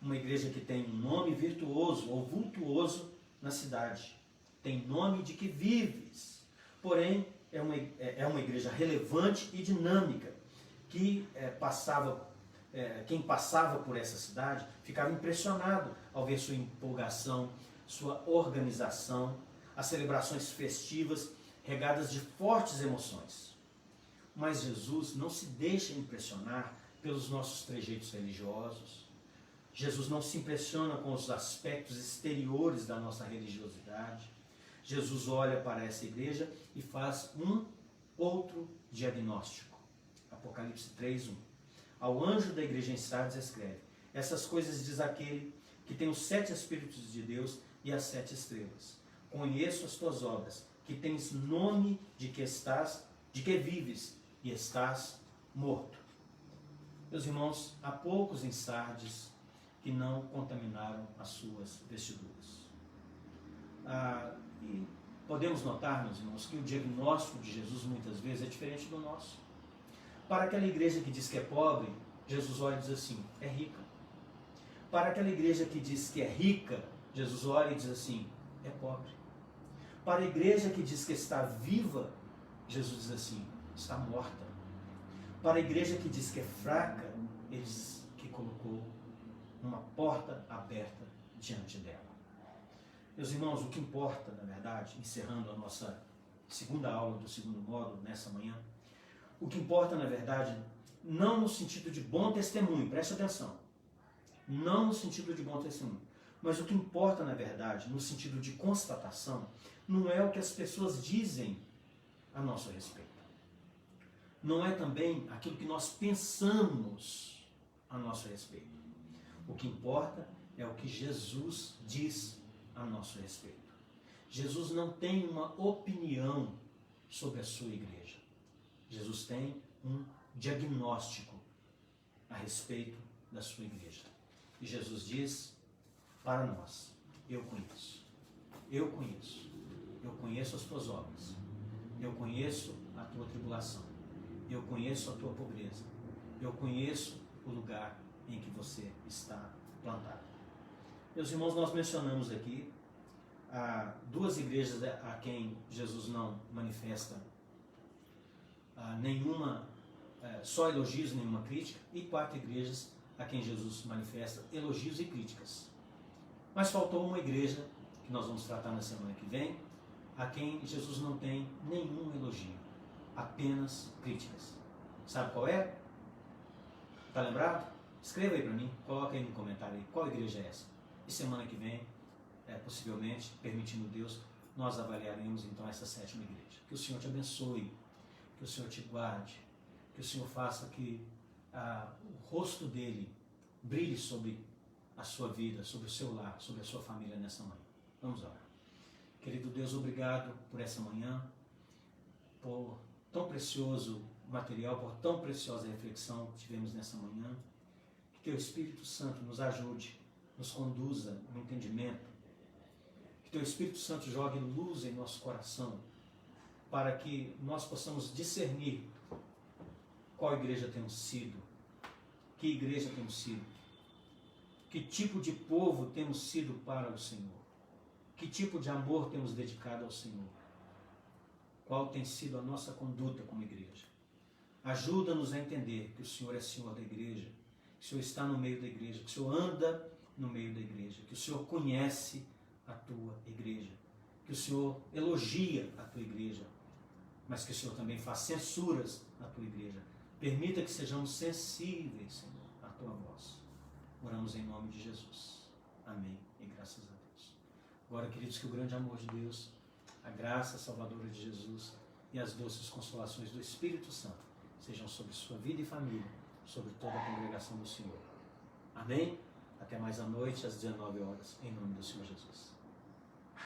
uma igreja que tem um nome virtuoso ou vultuoso na cidade. Tem nome de que vives. Porém, é uma igreja relevante e dinâmica, que quem passava por essa cidade ficava impressionado ao ver sua empolgação, sua organização, as celebrações festivas regadas de fortes emoções. Mas Jesus não se deixa impressionar pelos nossos trejeitos religiosos. Jesus não se impressiona com os aspectos exteriores da nossa religiosidade. Jesus olha para essa igreja e faz um outro diagnóstico. Apocalipse 3:1. Ao anjo da igreja em Sardes escreve: essas coisas diz aquele que tem os 7 Espíritos de Deus e as 7 estrelas. Conheço as tuas obras, que tens nome de que vives e estás morto. Meus irmãos, há poucos em Sardes que não contaminaram as suas vestiduras. E podemos notar, meus irmãos, que o diagnóstico de Jesus muitas vezes é diferente do nosso. Para aquela igreja que diz que é pobre, Jesus olha e diz assim: é rica. Para aquela igreja que diz que é rica, Jesus olha e diz assim: é pobre. Para a igreja que diz que está viva, Jesus diz assim: está morta. Para a igreja que diz que é fraca, ele diz que colocou uma porta aberta diante dela. Meus irmãos, o que importa, na verdade, encerrando a nossa segunda aula do segundo módulo nessa manhã, o que importa, na verdade, não no sentido de bom testemunho, preste atenção, não no sentido de bom testemunho, mas o que importa, na verdade, no sentido de constatação, não é o que as pessoas dizem a nosso respeito. Não é também aquilo que nós pensamos a nosso respeito. O que importa é o que Jesus diz a nosso respeito. Jesus não tem uma opinião sobre a sua igreja. Jesus tem um diagnóstico a respeito da sua igreja. E Jesus diz para nós: eu conheço as tuas obras, eu conheço a tua tribulação, eu conheço a tua pobreza, eu conheço o lugar em que você está plantado. Meus irmãos, nós mencionamos aqui duas igrejas a quem Jesus não manifesta só elogios, nenhuma crítica, e 4 igrejas a quem Jesus manifesta elogios e críticas. Mas faltou uma igreja, que nós vamos tratar na semana que vem, a quem Jesus não tem nenhum elogio, apenas críticas. Sabe qual é? Está lembrado? Escreva aí para mim, coloca aí no comentário aí, qual igreja é essa? E semana que vem, possivelmente, permitindo Deus, nós avaliaremos então essa 7ª igreja. Que o Senhor te abençoe, que o Senhor te guarde, que o Senhor faça que o rosto dele brilhe sobre a sua vida, sobre o seu lar, sobre a sua família nessa manhã. Vamos orar. Querido Deus, obrigado por essa manhã, por tão precioso material, por tão preciosa reflexão que tivemos nessa manhã. Que Teu Espírito Santo nos ajude, nos conduza no entendimento. Que Teu Espírito Santo jogue luz em nosso coração, para que nós possamos discernir qual igreja temos sido, que igreja temos sido, que tipo de povo temos sido para o Senhor, que tipo de amor temos dedicado ao Senhor, qual tem sido a nossa conduta como igreja. Ajuda-nos a entender que o Senhor é Senhor da igreja, que o Senhor está no meio da igreja, que o Senhor anda no meio da igreja, que o Senhor conhece a tua igreja, que o Senhor elogia a tua igreja, mas que o Senhor também faz censuras à tua igreja. Permita que sejamos sensíveis, Senhor, à tua voz. Oramos em nome de Jesus. Amém e graças a Deus. Agora, queridos, que o grande amor de Deus, a graça salvadora de Jesus e as doces consolações do Espírito Santo sejam sobre sua vida e família, sobre toda a congregação do Senhor. Amém? Até mais à noite, às 19 horas, em nome do Senhor Jesus.